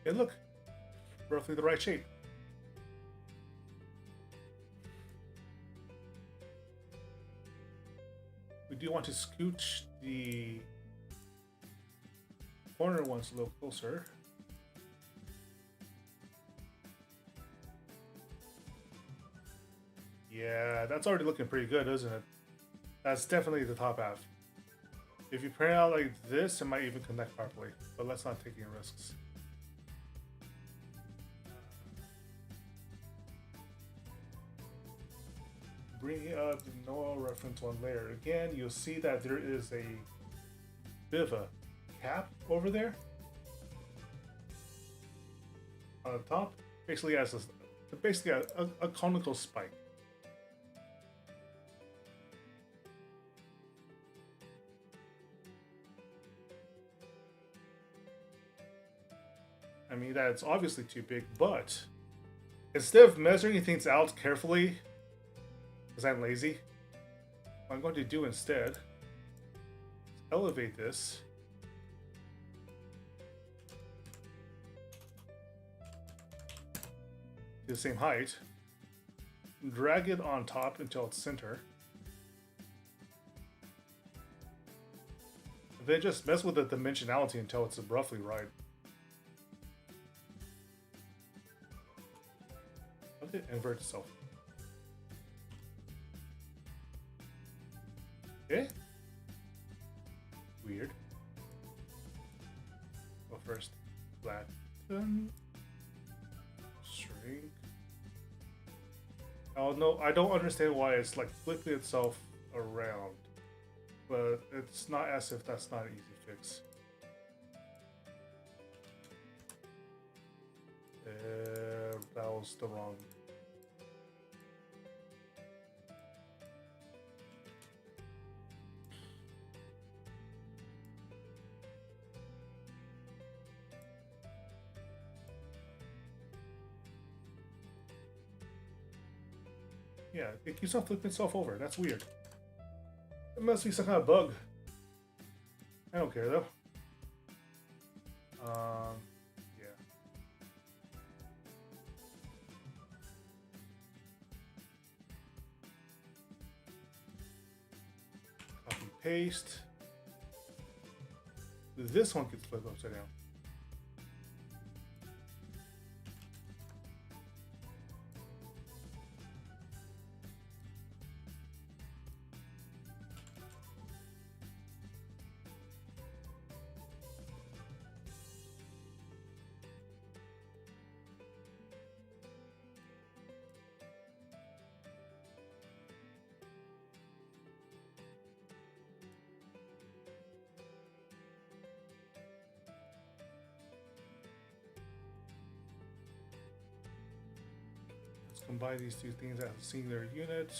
[SPEAKER 1] Hey, look, roughly the right shape. We do want to scooch the corner ones a little closer. Yeah, that's already looking pretty good, isn't it? That's definitely the top half. If you print it out like this, it might even connect properly, but let's not take any risks. Bringing up the Noel reference one layer. Again, you'll see that there is a bit of a cap over there on the top. Basically has a conical spike. I mean, that's obviously too big, but instead of measuring things out carefully, because I'm lazy, what I'm going to do instead is elevate this to the same height, drag it on top until it's center, and then just mess with the dimensionality until it's roughly right. Let it invert itself. Okay. Weird. Well, first, flatten, shrink. Oh no, I don't understand why it's like flipping itself around, but it's not as if that's not an easy fix. That was the wrong. Yeah, it keeps on flipping itself over. That's weird. It must be some kind of bug. I don't care though. Yeah. Copy paste. This one gets flipped upside down. Combine these two things as a singular unit.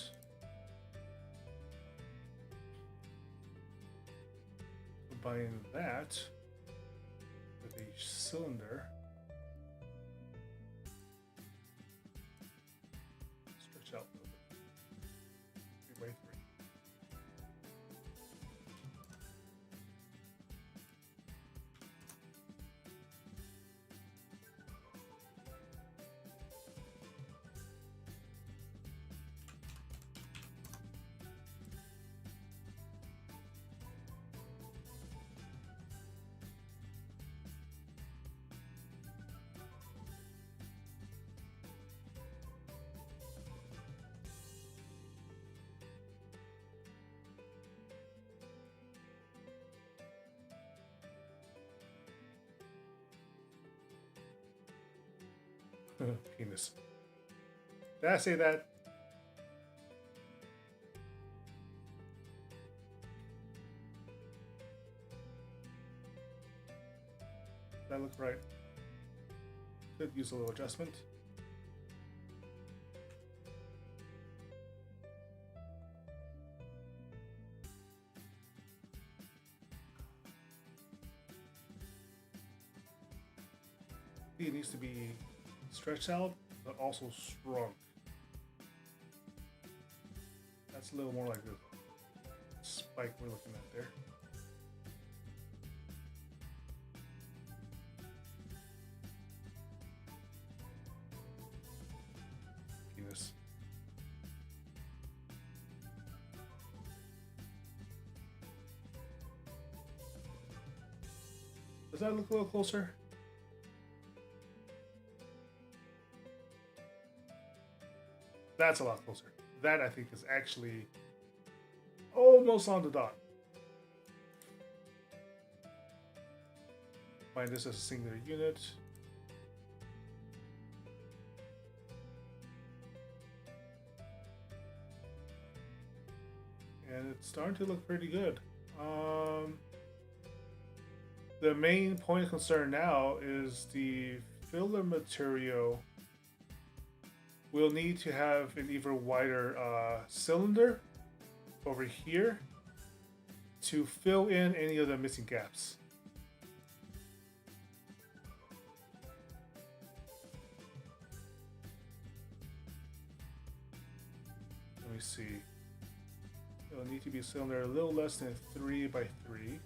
[SPEAKER 1] Combine that with a cylinder. Stretch out a little bit. 3 by 3. Penis. Did I say that? That look right. Could use a little adjustment. It needs to be stretched out, but also shrunk. That's a little more like the spike we're looking at there. Does that look a little closer? That's a lot closer. That, I think, is actually almost on the dot. Find this as a singular unit. And it's starting to look pretty good. The main point of concern now is the filler material will need to have an even wider cylinder over here to fill in any of the missing gaps. Let me see. It'll need to be a cylinder a little less than 3 by 3.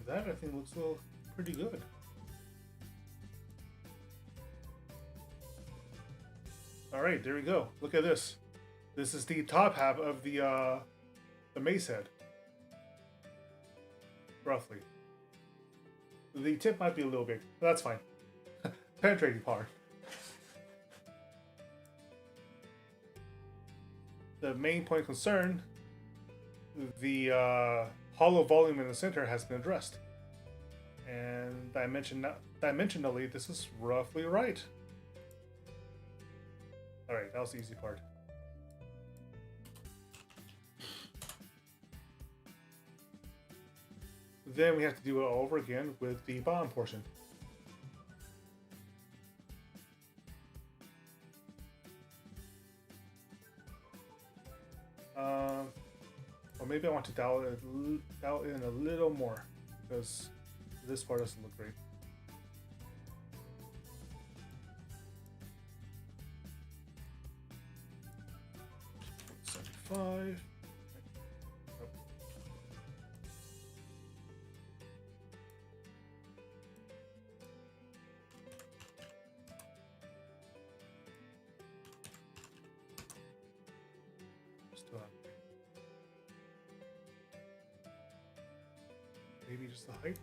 [SPEAKER 1] That, I think, looks pretty good. All right, there we go. Look at this. This is the top half of the Mace head, roughly. The tip might be a little big, but that's fine. Penetrating part. The main point of concern, the hollow volume in the center, has been addressed. And dimensionally, this is roughly right. Alright, that was the easy part. Then we have to do it all over again with the bottom portion. Or maybe I want to dial in a little more, because this part doesn't look great. $75. Maybe just the height.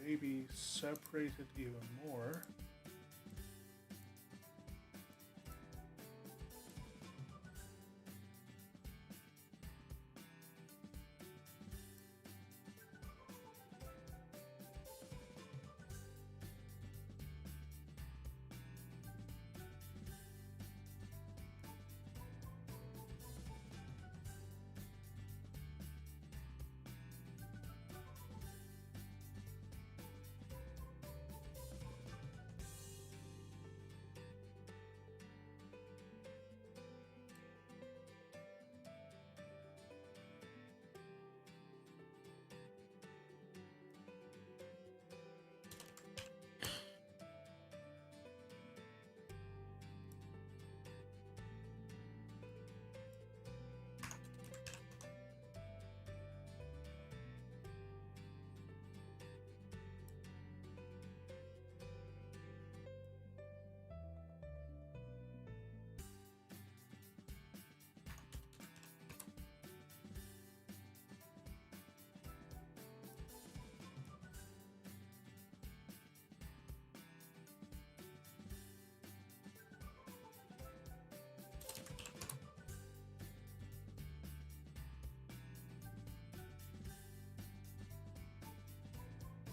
[SPEAKER 1] Maybe separate it even more.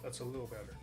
[SPEAKER 1] That's a little better.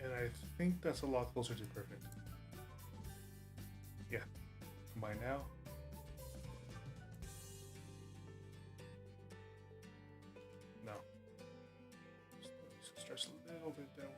[SPEAKER 1] And I think that's a lot closer to perfect. Yeah. Combine now. No. Just stretch a little bit that way.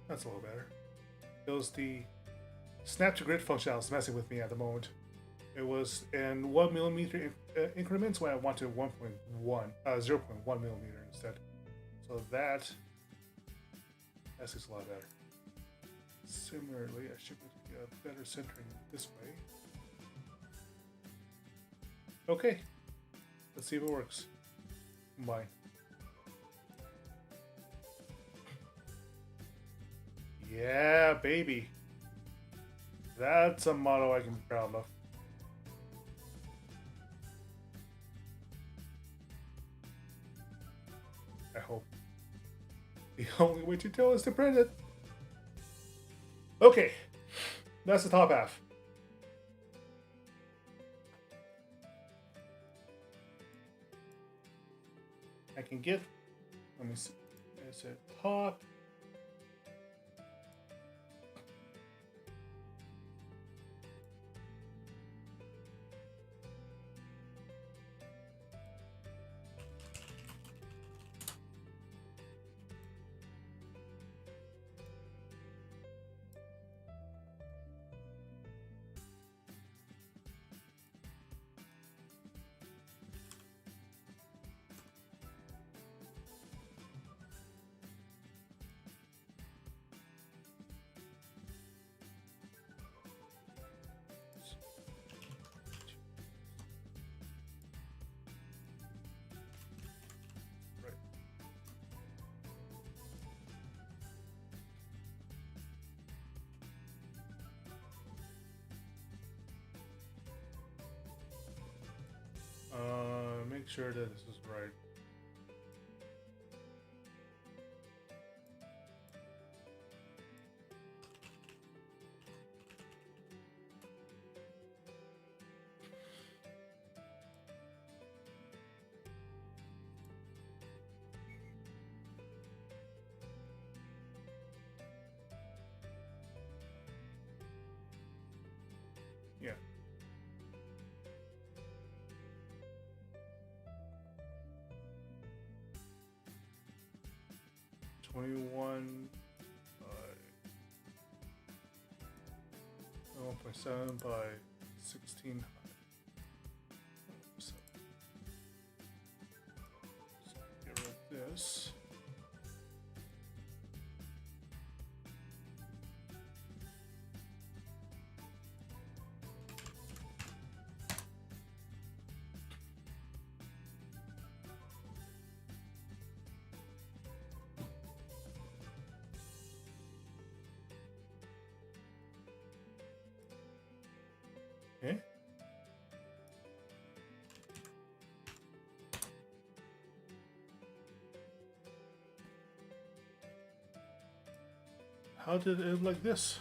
[SPEAKER 1] That's a little better. It was the snap to grid function that was messing with me at the moment. It was in 1 millimeter increments when I wanted 0.1 millimeter instead. So that's just a lot better. Similarly, I should get a better centering this way. Okay, let's see if it works. Combine. Yeah, baby. That's a model I can be proud of. I hope. The only way to tell is to print it. Okay, that's the top half. I can get, let me see, there's a top. make sure that this is right. Yeah. $21 1.7 by 16. So get rid of this. Okay. How did it look like this?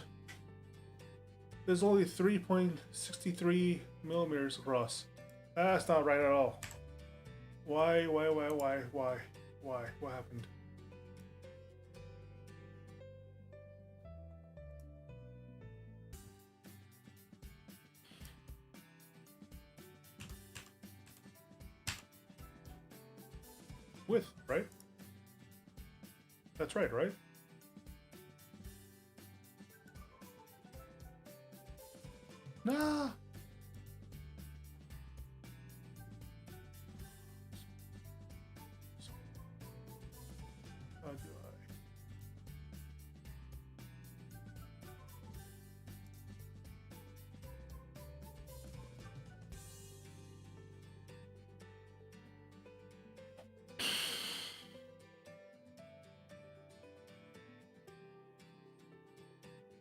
[SPEAKER 1] There's only 3.63 millimeters across. That's not right at all. Why? What happened? Width, right? That's right, right? Nah. How do I?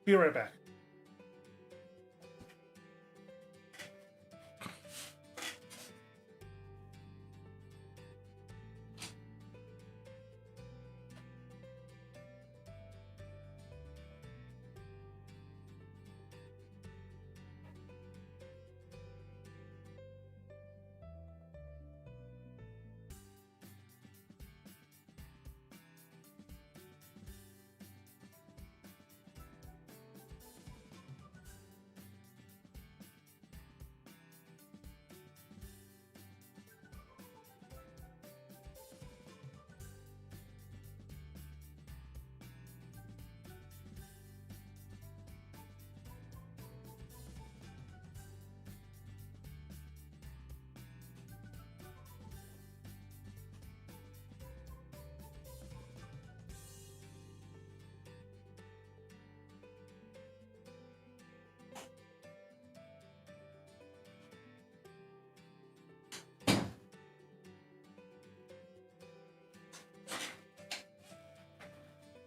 [SPEAKER 1] Be right back.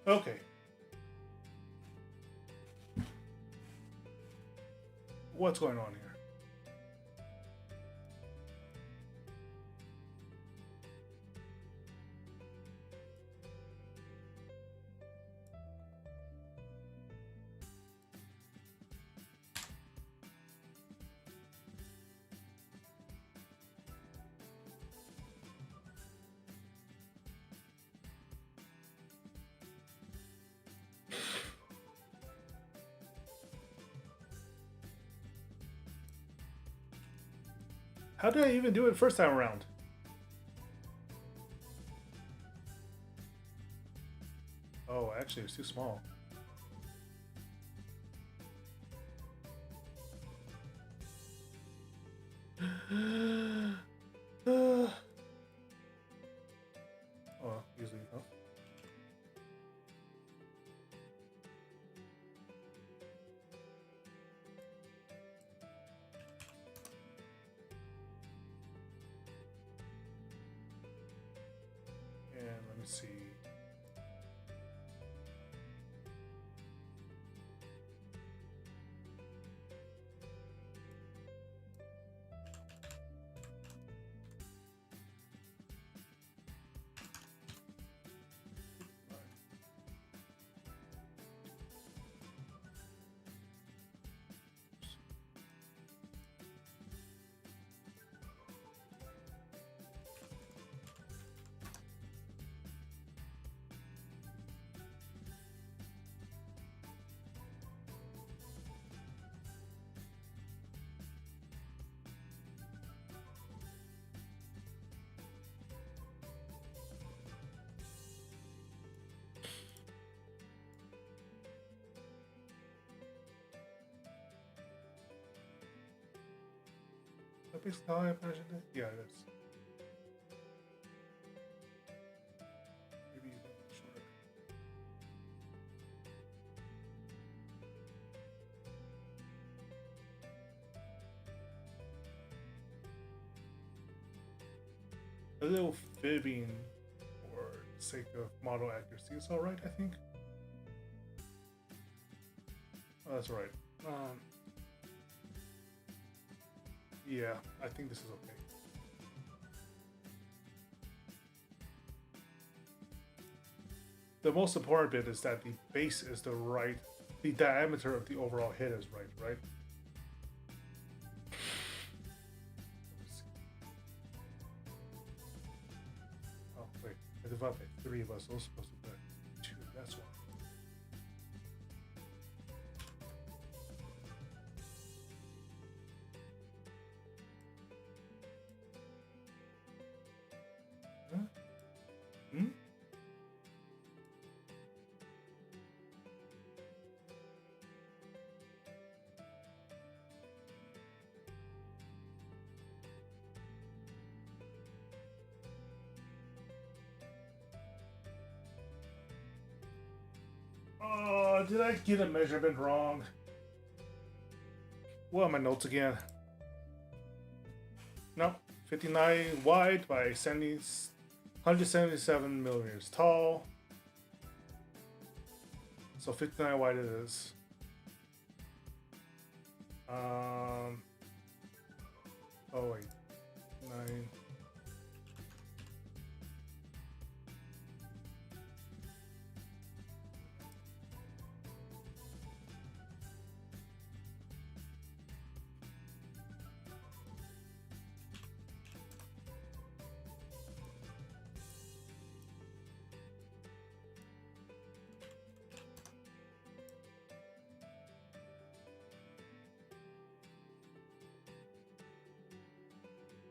[SPEAKER 1] Okay. What's going on here? How did I even do it first time around? Oh, actually, it's too small. Oh, easily enough. And let me see. basically how I imagine it? Yeah, it is. Maybe even shorter. A little fibbing for the sake of model accuracy is alright, I think. Oh, that's right. Yeah, I think this is okay. The most important bit is that the base is the diameter of the overall head is right? Oh, wait, I divided by 3 of us, so it's supposed to be 2, that's why. Oh, did I get a measurement wrong? What are my notes again? Nope. 59 wide by 177 millimeters tall. So 59 wide it is. Oh wait, 9.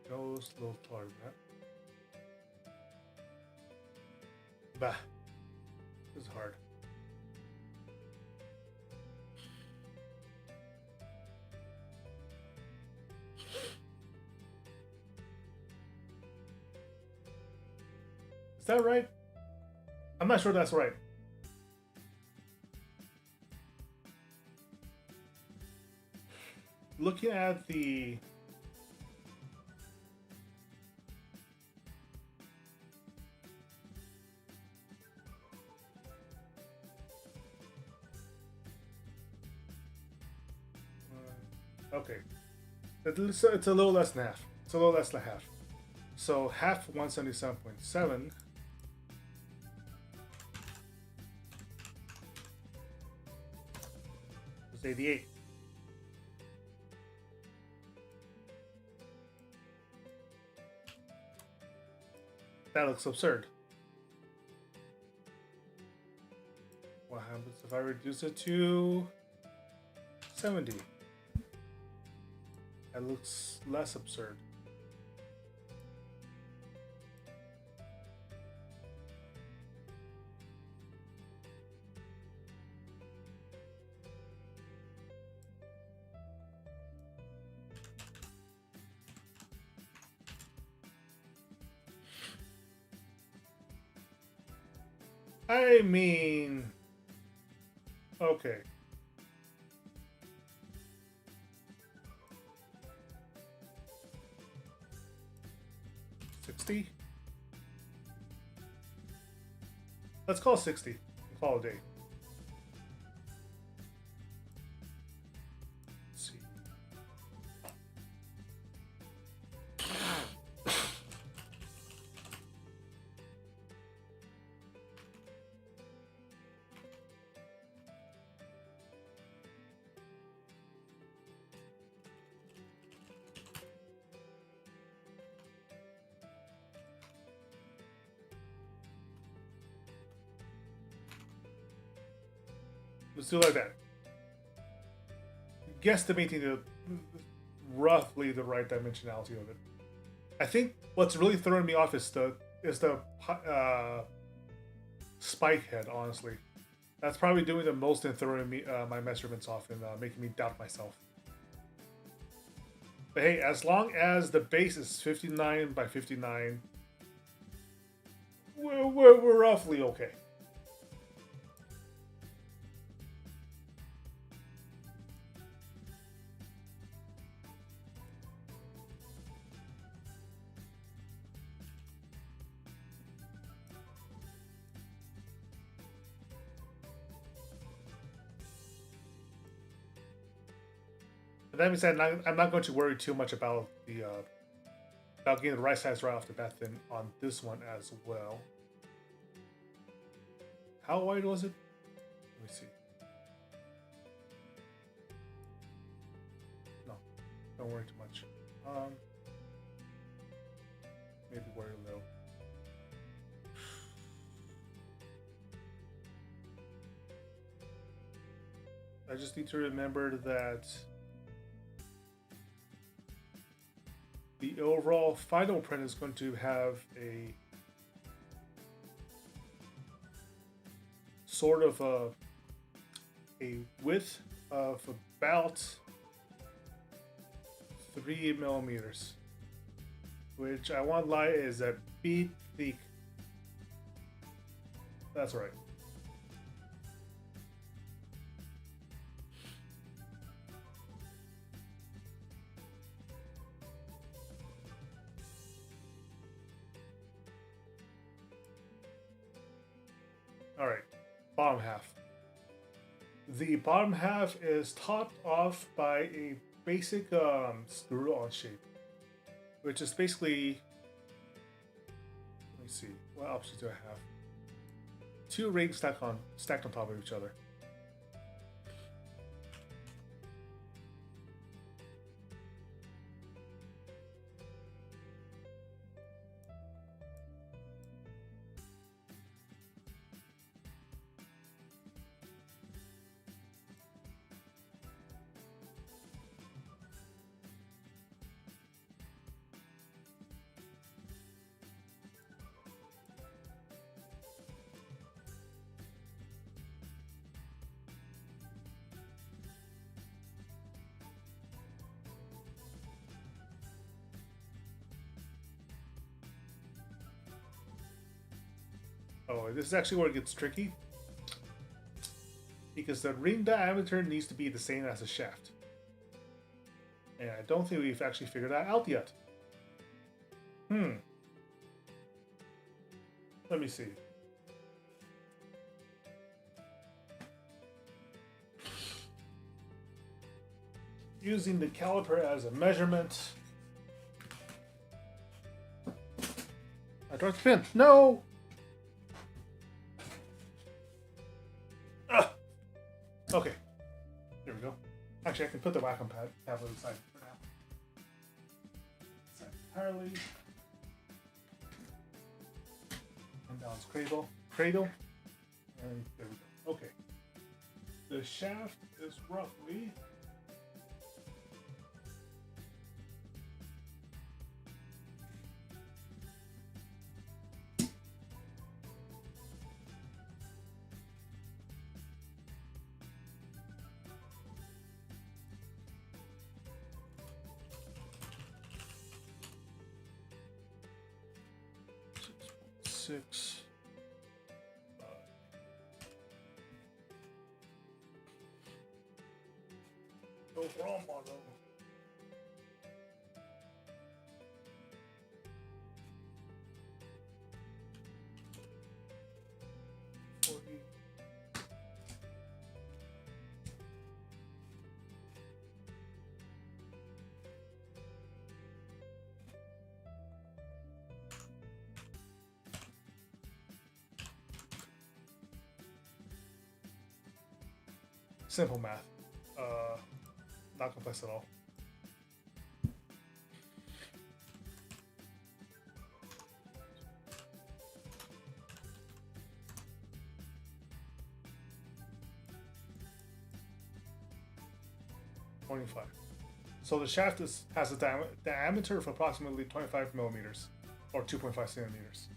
[SPEAKER 1] Goes a little taller than that. Bah. This is hard. Is that right? I'm not sure that's right. Looking at the okay, it's a little less than half. It's a little less than half. So half 177.7 is 88. That looks absurd. What happens if I reduce it to 70? That looks less absurd. I mean, okay. Let's call it 60 and call it a day. Let's see. Let's do it like that. Guesstimating the roughly the right dimensionality of it. I think what's really throwing me off is the spike head. Honestly, that's probably doing the most in throwing me my measurements off and making me doubt myself. But hey, as long as the base is 59 by 59, we're roughly okay. But that being said, I'm not going to worry too much about the about getting the right size right off the bat then on this one as well. How wide was it? Let me see. No, don't worry too much. Maybe worry a little. I just need to remember that the overall final print is going to have a sort of a width of about 3 millimeters, which I won't lie is a bit thick. That's right. All right, bottom half. The bottom half is topped off by a basic screw-on shape, which is basically, let me see, what options do I have? 2 rings stacked on top of each other. Oh, this is actually where it gets tricky, because the ring diameter needs to be the same as the shaft. And I don't think we've actually figured that out yet. Let me see. Using the caliper as a measurement. I dropped the pin. No! Okay, there we go. Actually, I can put the Wacom tablet aside for now. Set entirely. And down its cradle, and there we go. Okay, the shaft is roughly 6. No wrong model. Simple math. Not complex at all. So the shaft has a diameter of approximately 25 millimeters, or 2.5 centimeters.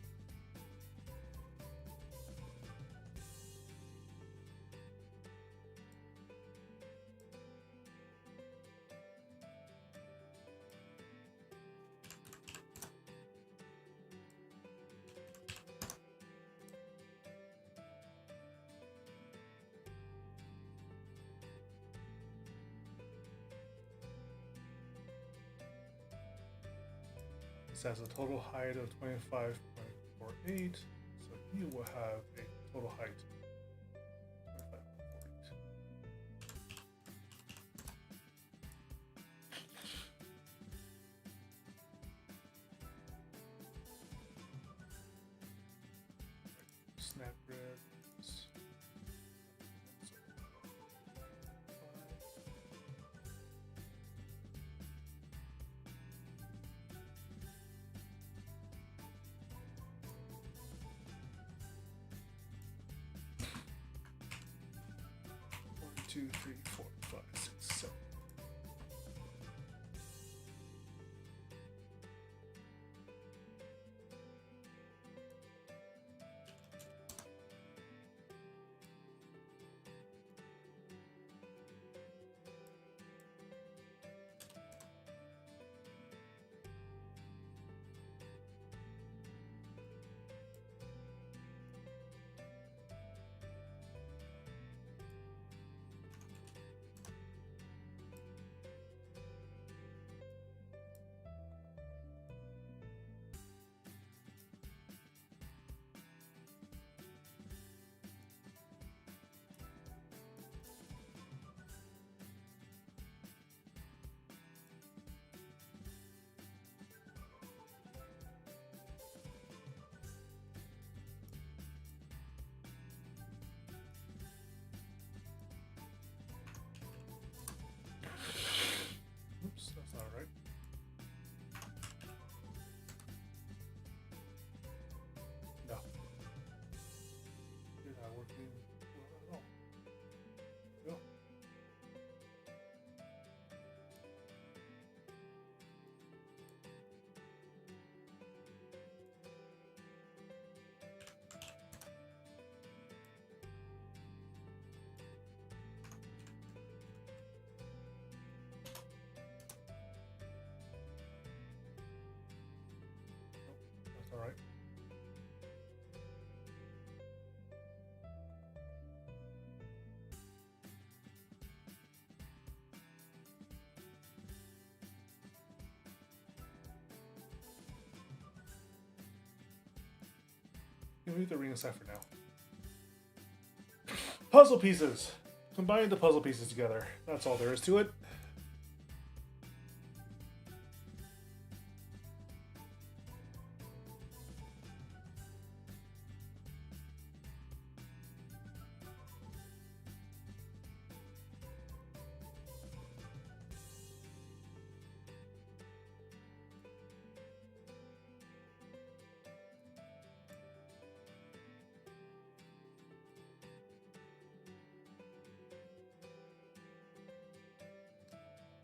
[SPEAKER 1] This has a total height of 25.48, so you will have a total height of 25.48. Snap grids. One, two, three, four, five, six, seven. Oops, that's not right. No. You're not working well at all. Go. That's all right. You can leave the ring aside for now. Puzzle pieces. Combine the puzzle pieces together. That's all there is to it.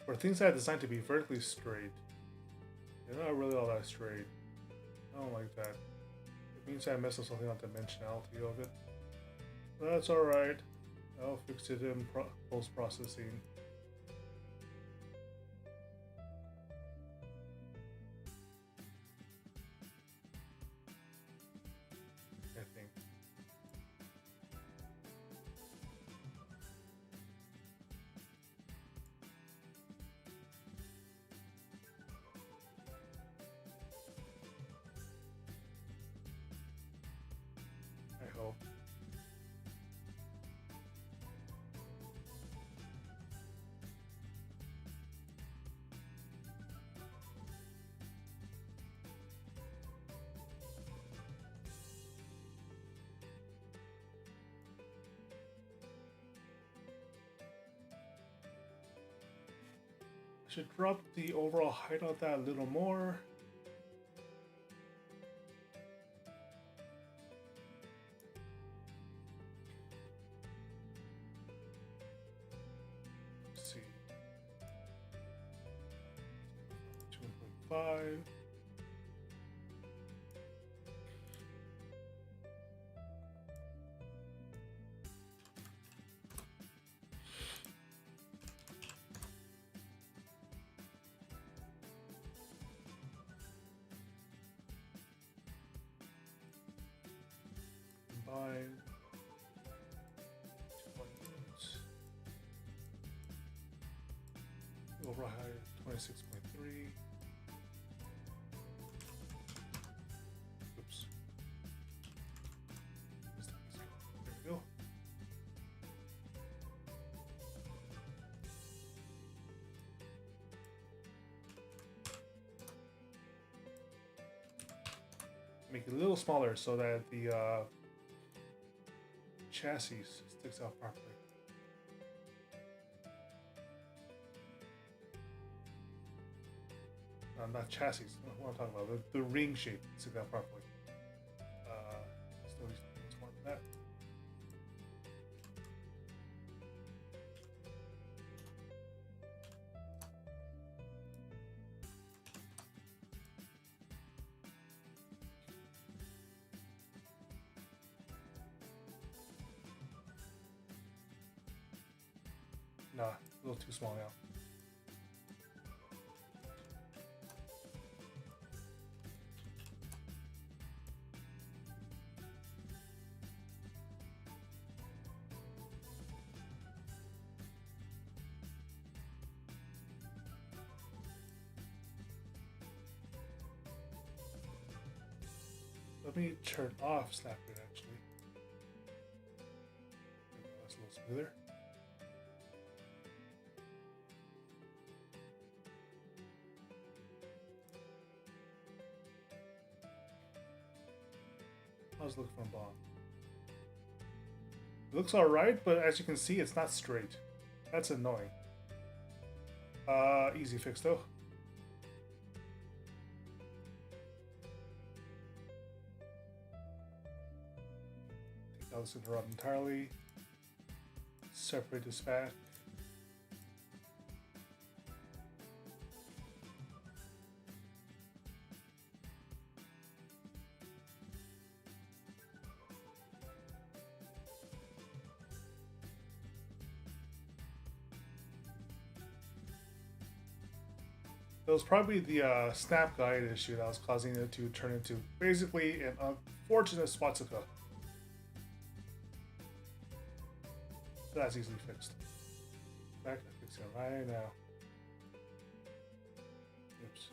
[SPEAKER 1] For things that are designed to be vertically straight, they're not really all that straight. I don't like that. It means I messed up something on the dimensionality of it. But that's alright. I'll fix it in post-processing. I think. I hope. I should drop the overall height of that a little more. Let's see. 2.5. Combine. 2 units. Overall height 26.3. make it a little smaller so that the chassis sticks out properly. Not chassis. What I'm talking about, the ring shape sticks out properly. Still needs more than that. Nah, a little too small now. Let me turn off Snapgrid actually. That's a little smoother. I was looking for a bomb. It looks alright, but as you can see, it's not straight. That's annoying. Easy fix though. Take out this interrupt entirely. Separate this back. It was probably the snap guide issue that was causing it to turn into basically an unfortunate swastika. That's easily fixed. In fact, I fix it right now. Oops.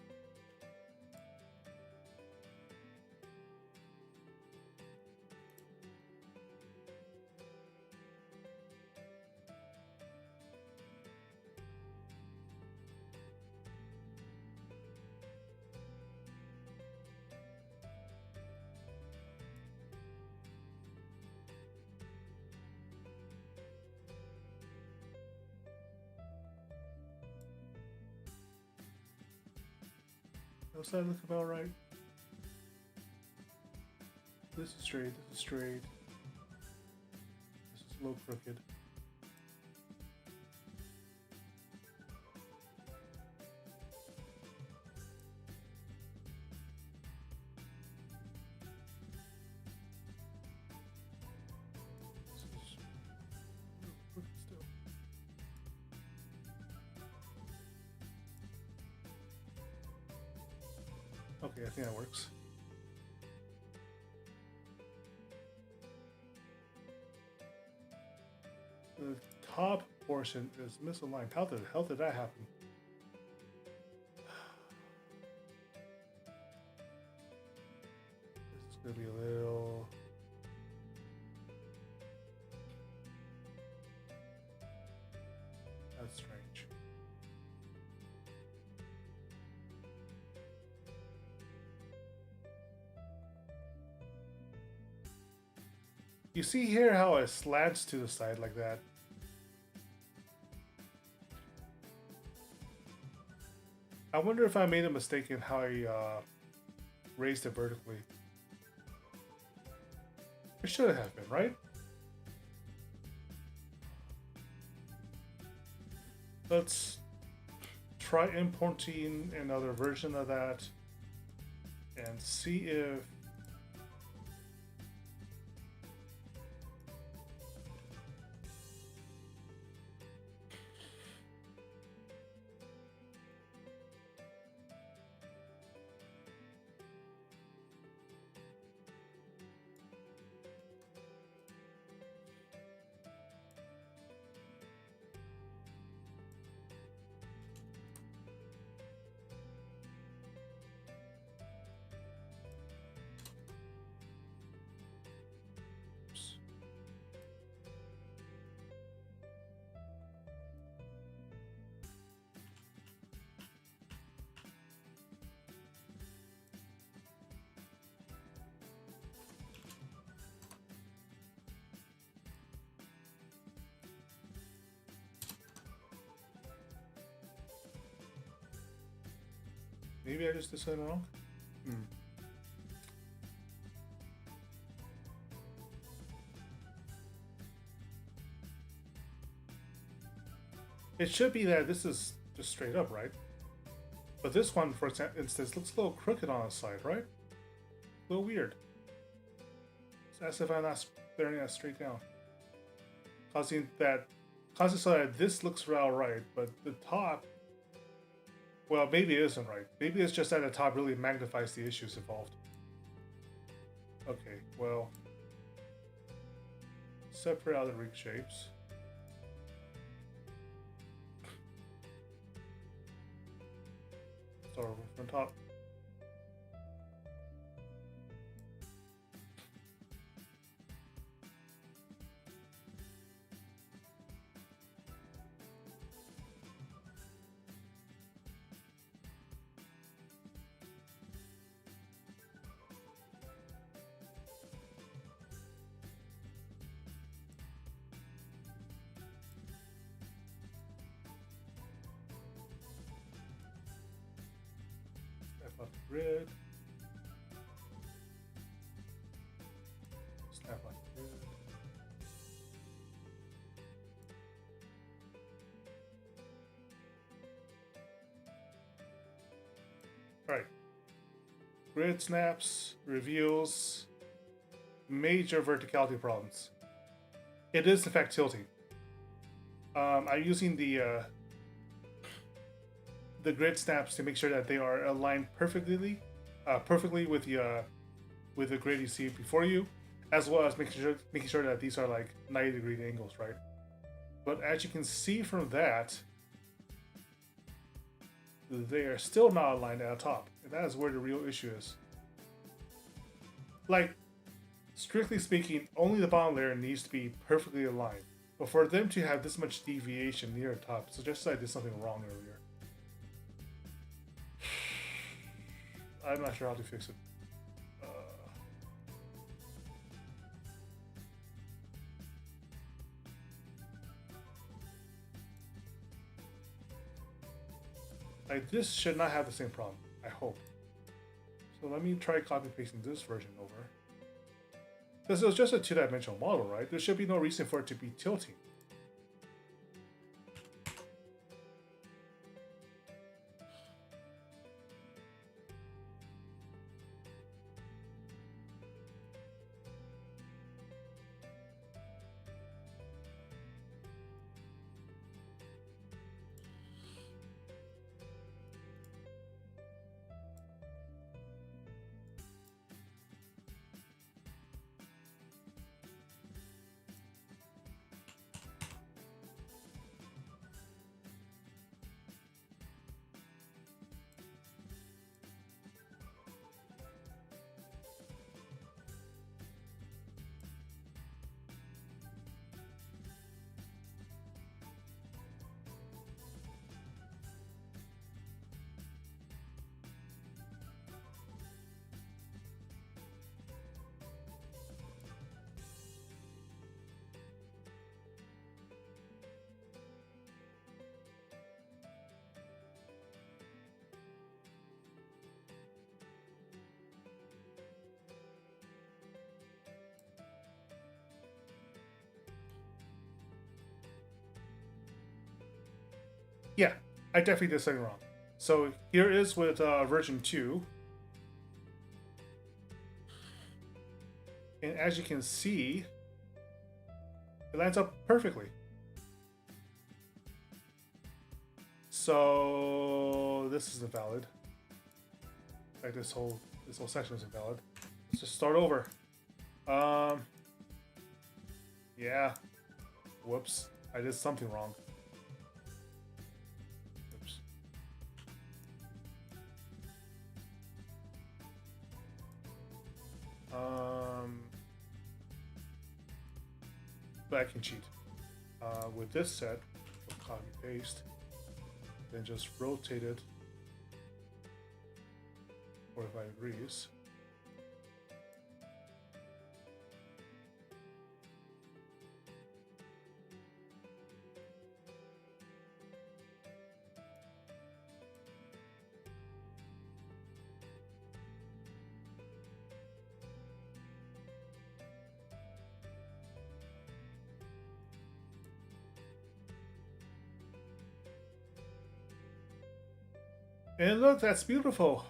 [SPEAKER 1] Does that look about right? This is straight, this is straight. This is a little crooked. This is a little crooked still. Okay, I think that works. The top portion is misaligned. How the hell did that happen? This is gonna be a little... That's strange. You see here how it slants to the side like that. I wonder if I made a mistake in how I raised it vertically. It should have been, right? Let's try importing another version of that and see if Maybe I just did something wrong? It should be that this is just straight up, right? But this one, for instance, looks a little crooked on the side, right? A little weird. It's as if I'm not staring that straight down. Causing so that this looks all right, but the top, well, maybe it isn't right. Maybe it's just that the top really magnifies the issues involved. Okay, well, separate out the rig shapes. Start over from top. Snap out the grid. Snap out the grid. Alright. Grid snaps, reveals, major verticality problems. It is in fact tilting. I'm using the grid snaps to make sure that they are aligned perfectly with the grid you see before you, as well as making sure that these are like 90-degree angles, right? But as you can see from that, they are still not aligned at the top, and that is where the real issue is. Like, strictly speaking, only the bottom layer needs to be perfectly aligned. But for them to have this much deviation near the top suggests I did something wrong earlier. I'm not sure how to fix it. Like, this should not have the same problem, I hope. So let me try copy pasting this version over. Because it was just a two-dimensional model, right? There should be no reason for it to be tilting. Yeah, I definitely did something wrong. So here is with version 2. And as you can see, it lines up perfectly. So this is invalid. Like this whole section is invalid. Let's just start over. Yeah. Whoops. I did something wrong. Oops. But I can cheat. With this set, we'll copy paste, then just rotate it 45 degrees. And look, that's beautiful.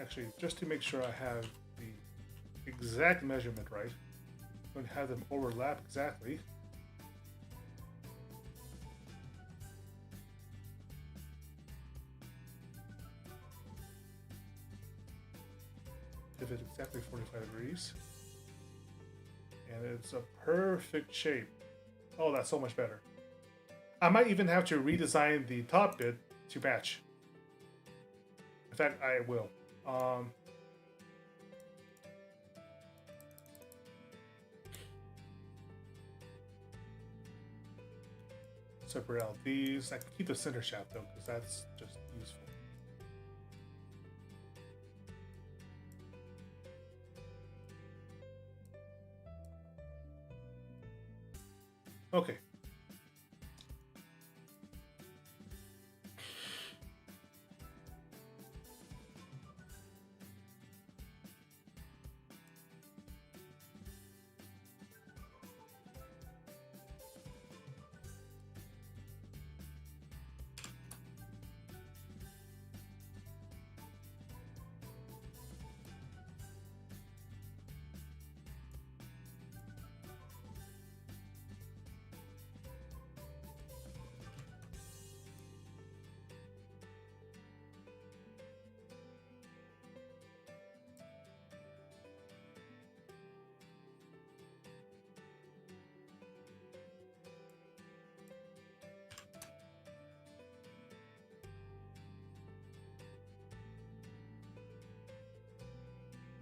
[SPEAKER 1] Actually, just to make sure I have the exact measurement right, I'm going to have them overlap exactly. Pivot exactly 45 degrees. And it's a perfect shape. Oh, that's so much better. I might even have to redesign the top bit to match. In fact, I will. Separate out these. I can keep the center shaft though, because that's just useful. Okay.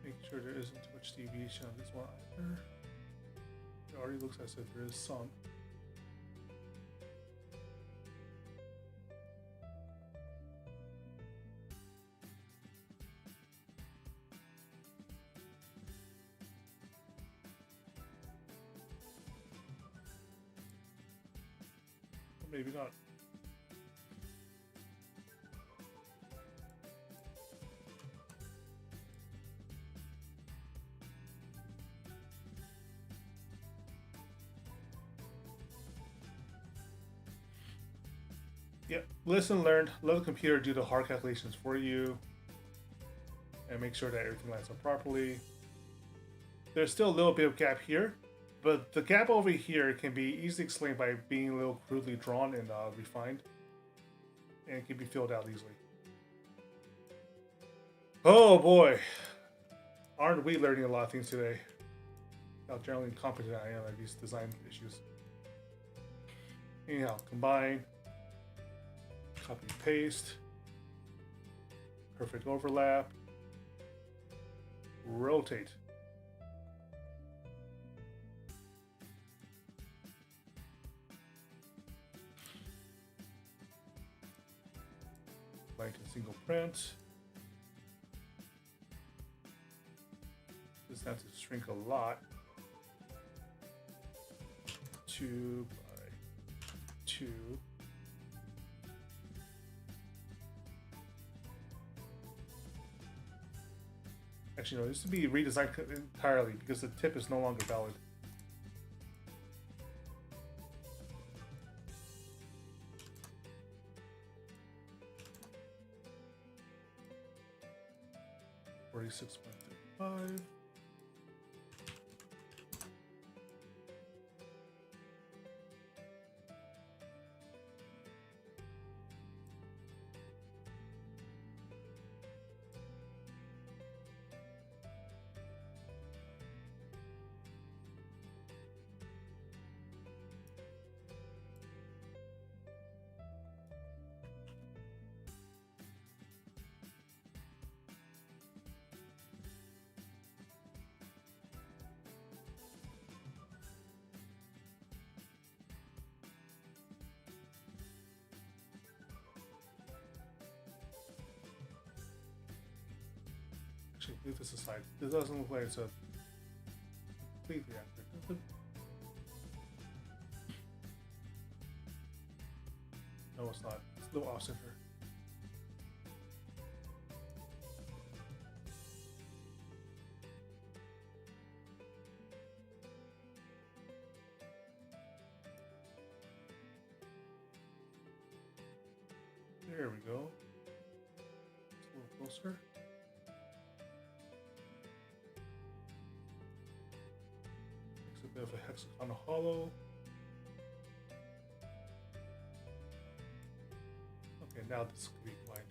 [SPEAKER 1] Make sure there isn't too much deviation on this one either. It already looks as if there is some. Or maybe not. Yep, lesson learned. Let the computer do the hard calculations for you and make sure that everything lines up properly. There's still a little bit of gap here, but the gap over here can be easily explained by being a little crudely drawn and refined, and it can be filled out easily. Oh boy, aren't we learning a lot of things today? How generally incompetent I am at these design issues. Anyhow, combine. Copy and paste. Perfect overlap. Rotate. Blank and single print. This has to shrink a lot. 2 by 2. Actually, no, this should be redesigned entirely because the tip is no longer valid. $46.35. Actually, leave this aside. This doesn't look like it's a completely accurate, does it? No, it's not. It's a little off center. There we go. It's a little closer. Makes a bit of a hexagonal hollow. Okay, now this could be combined.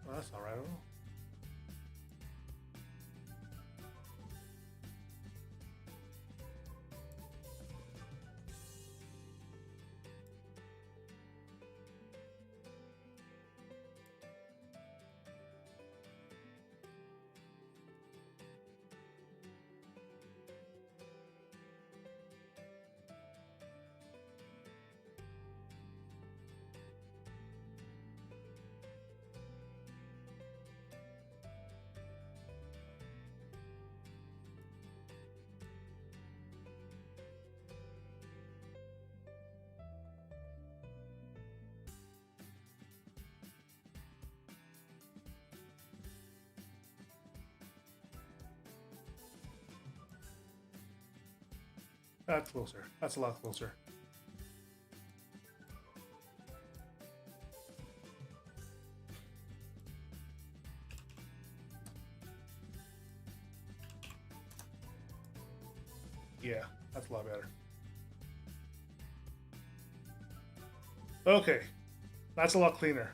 [SPEAKER 1] Well, that's not right at all. That's closer. That's a lot closer. Yeah, that's a lot better. Okay, that's a lot cleaner.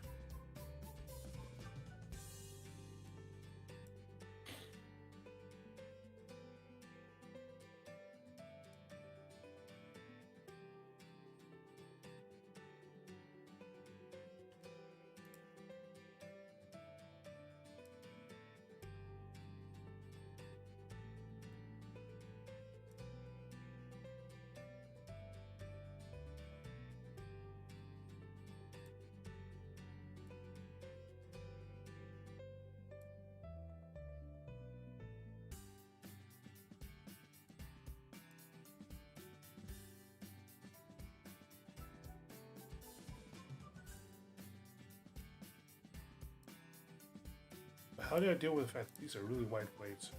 [SPEAKER 1] How do I deal with the fact that these are really wide blades?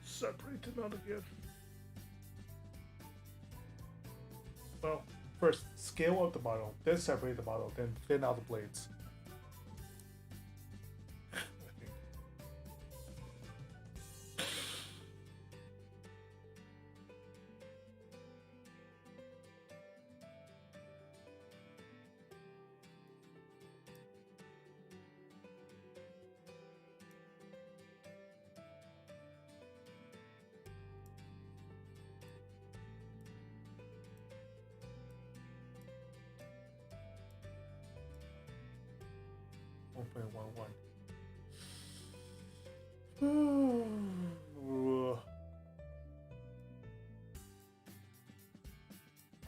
[SPEAKER 1] Separate them out again. Well, first scale up the model, then separate the model, then thin out the blades.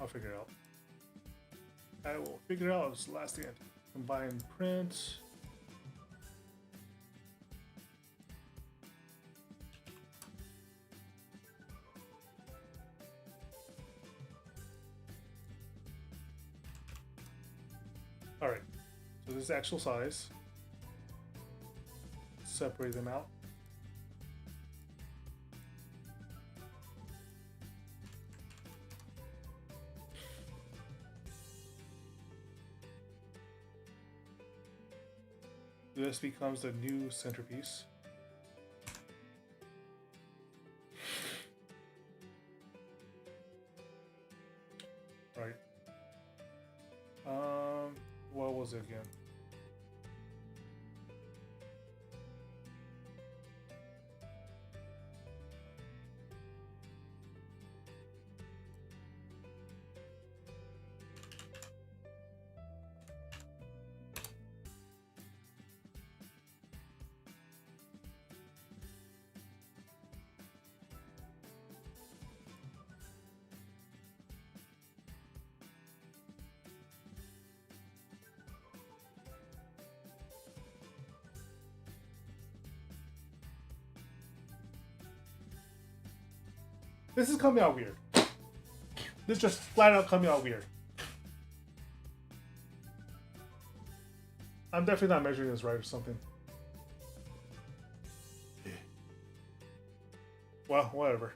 [SPEAKER 1] I'll figure it out. I will figure it out. It's the last thing I do. Combine print. All right, so this is actual size. Separate them out. This becomes the new centerpiece. Right. What was it again? This is coming out weird. This is just flat out coming out weird. I'm definitely not measuring this right or something. Well, whatever.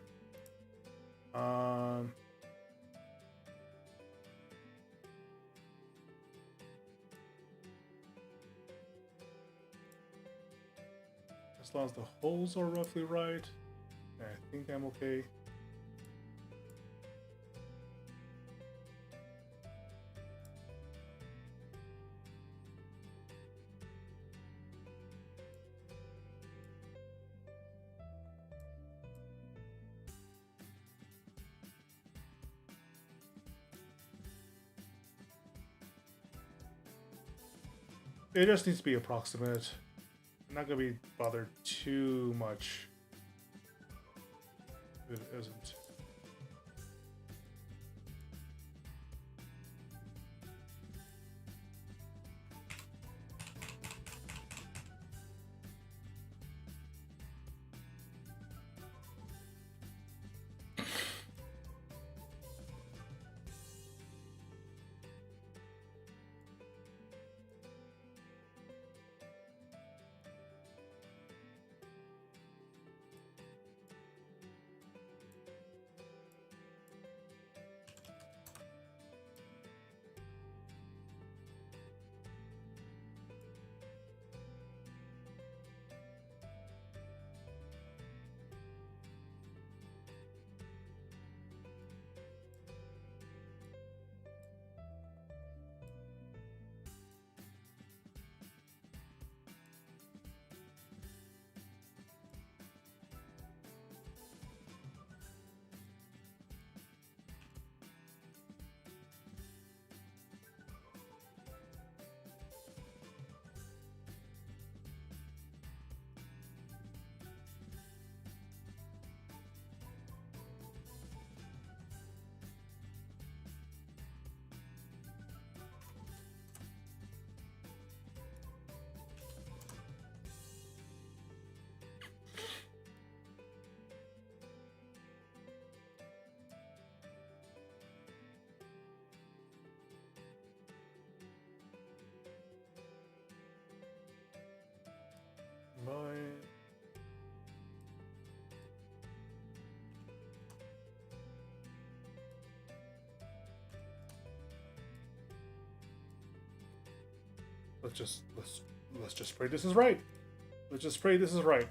[SPEAKER 1] As long as the holes are roughly right, I think I'm okay. It just needs to be approximate. I'm not gonna be bothered too much if it isn't. Let's just pray this is right. Let's just pray this is right.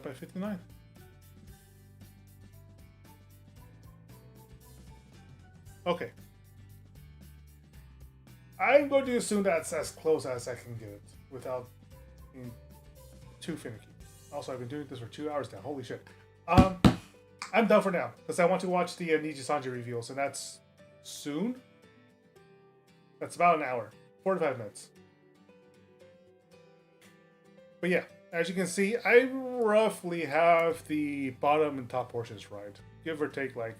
[SPEAKER 1] By 59. Okay. I'm going to assume that's as close as I can get it without being too finicky. Also, I've been doing this for 2 hours now. Holy shit. I'm done for now because I want to watch the Niji Sanji reveals, and that's soon. That's about an hour, 45 minutes. But yeah, As you can see, I roughly have the bottom and top portions right. Give or take, like,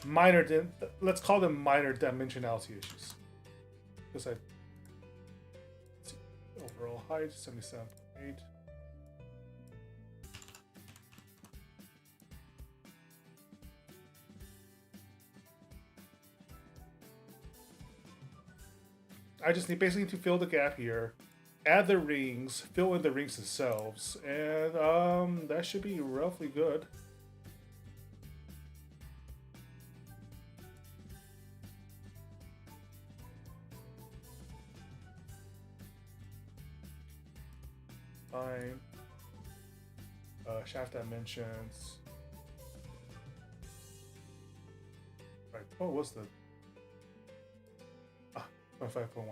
[SPEAKER 1] minor, let's call them minor dimensionality issues. Because I, see, overall height, 77.8. I just basically need to fill the gap here, add the rings, fill in the rings themselves, and that should be roughly good. Fine. Shaft dimensions. Right. What was the 5.1?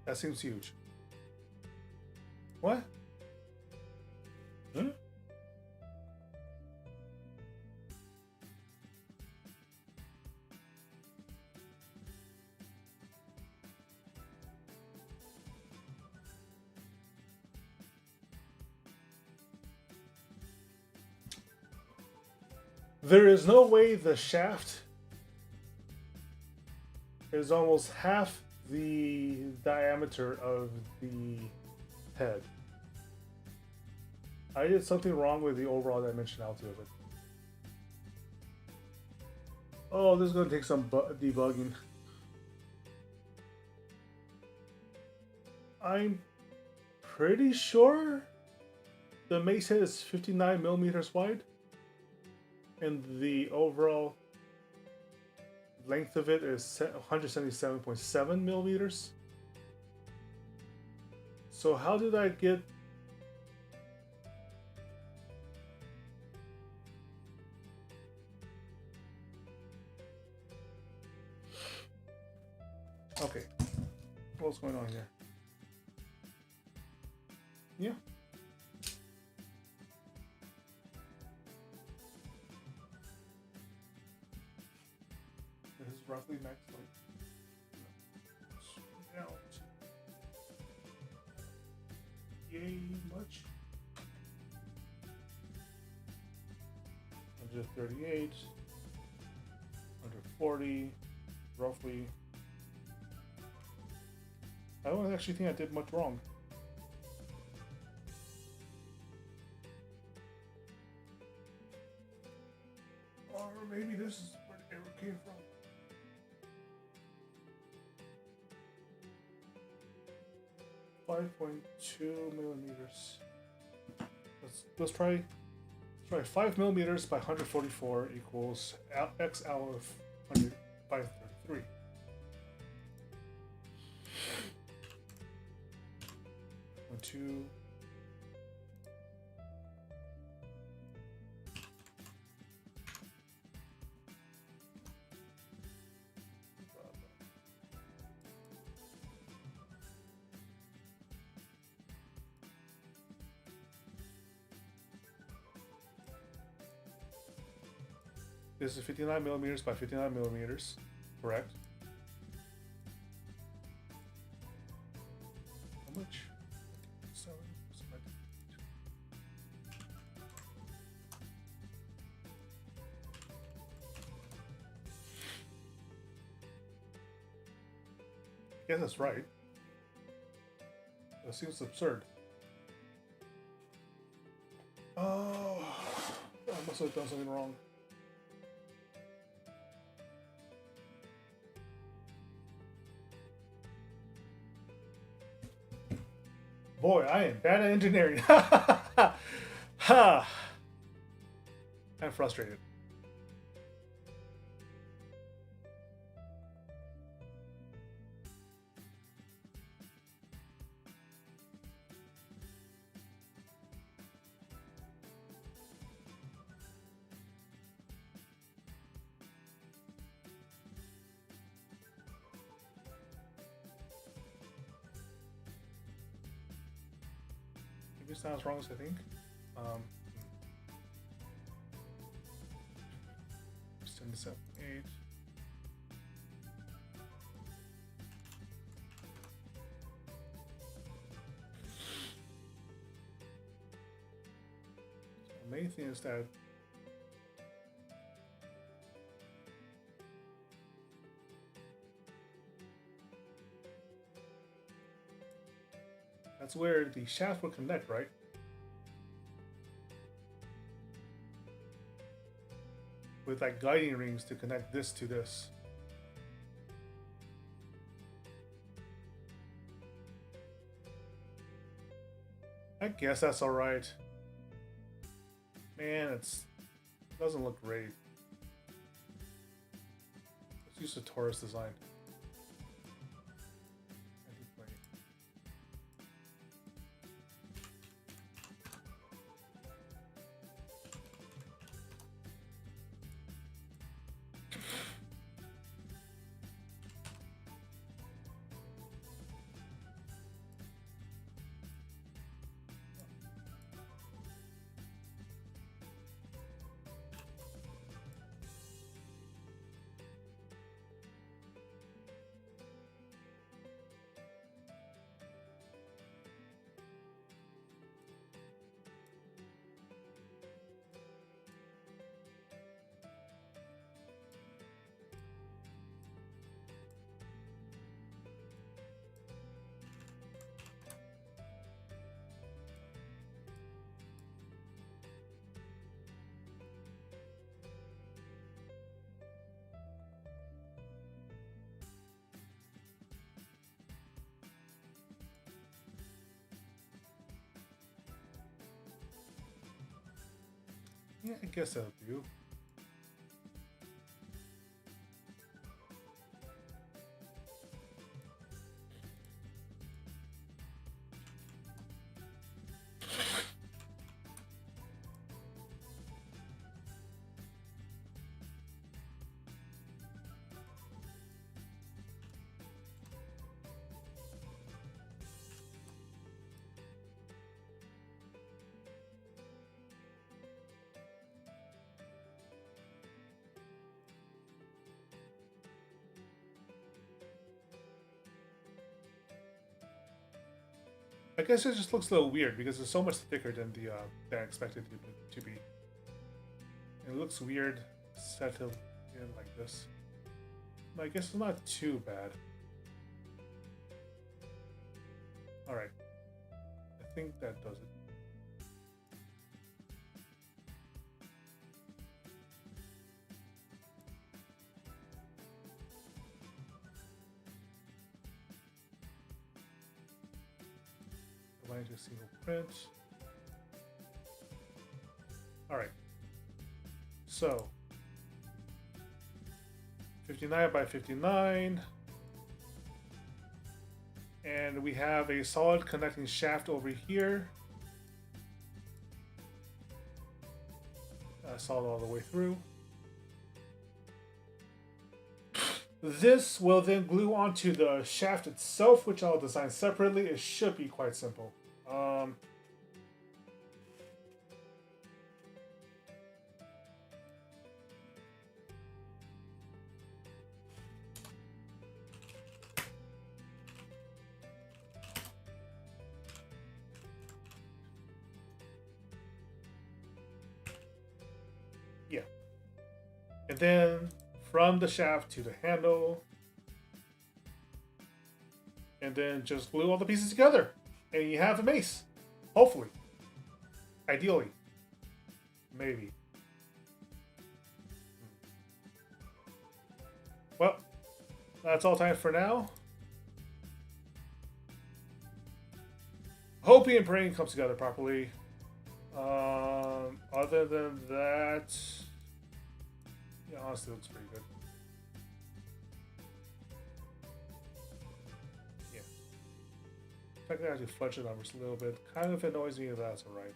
[SPEAKER 1] That seems huge. What? Huh? There is no way the shaft is almost half the diameter of the head. I did something wrong with the overall dimensionality of it. Oh, this is going to take some debugging. I'm pretty sure the Mace head is 59 millimeters wide, and the overall length of it is 177.7 millimeters. So how did I get... Okay, what's going on here? Yeah. This is roughly max length. Out. Yay, much. 138, 140, roughly. I don't actually think I did much wrong. Or maybe this is where the error came from. .2 millimeters. Let's try 5 millimeters by 144 equals x out of 100 by 33. Two. This is 59 millimeters by 59 millimeters, correct? How much? I guess that's right. That seems absurd. Oh, I must have done something wrong. Boy, I am bad at engineering. Ha! I'm frustrated. It's not as wrong as I think. Send this up 8. So the main thing is that that's where the shaft will connect, right? With like guiding rings to connect this to this. I guess that's alright. Man, it doesn't look great. Let's use the Taurus design. Yeah, I guess that'll do. I guess it just looks a little weird because it's so much thicker than the than I expected it to be. It looks weird set in like this. But I guess it's not too bad. Alright. I think that does it. To single print. All right. So 59 by 59, and we have a solid connecting shaft over here. Solid all the way through. This will then glue onto the shaft itself, which I'll design separately. It should be quite simple. Yeah. And then from the shaft to the handle, and then just glue all the pieces together. And you have a mace. Hopefully. Ideally. Maybe. Well, that's all time for now. Hoping and praying comes together properly. Other than that, yeah, honestly, it looks pretty good. I can actually fudge the numbers a little bit. Kind of annoys me, but that's alright.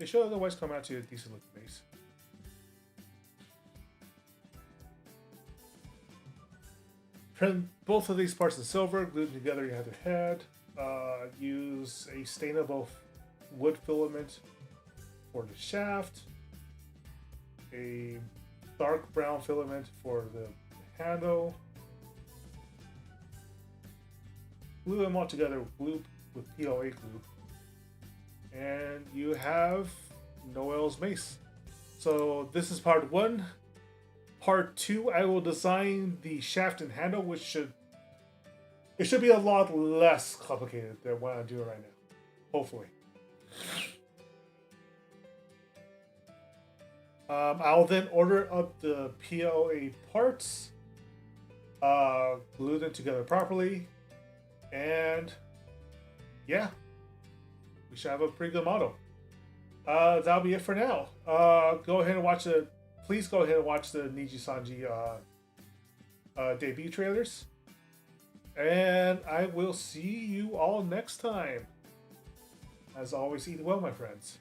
[SPEAKER 1] They should otherwise come out to a decent looking base. Print both of these parts in silver, glue them together, you have the head. Use a stainable wood filament for the shaft. A dark brown filament for the handle. Glue them all together with PLA glue. And you have Noel's mace. So this is part 1. Part 2, I will design the shaft and handle, which should be a lot less complicated than what I'm doing right now. Hopefully. I'll then order up the PLA parts, glue them together properly, and yeah, we should have a pretty good model. That'll be it for now. Please go ahead and watch the Niji Sanji debut trailers. And I will see you all next time. As always, eat well, my friends.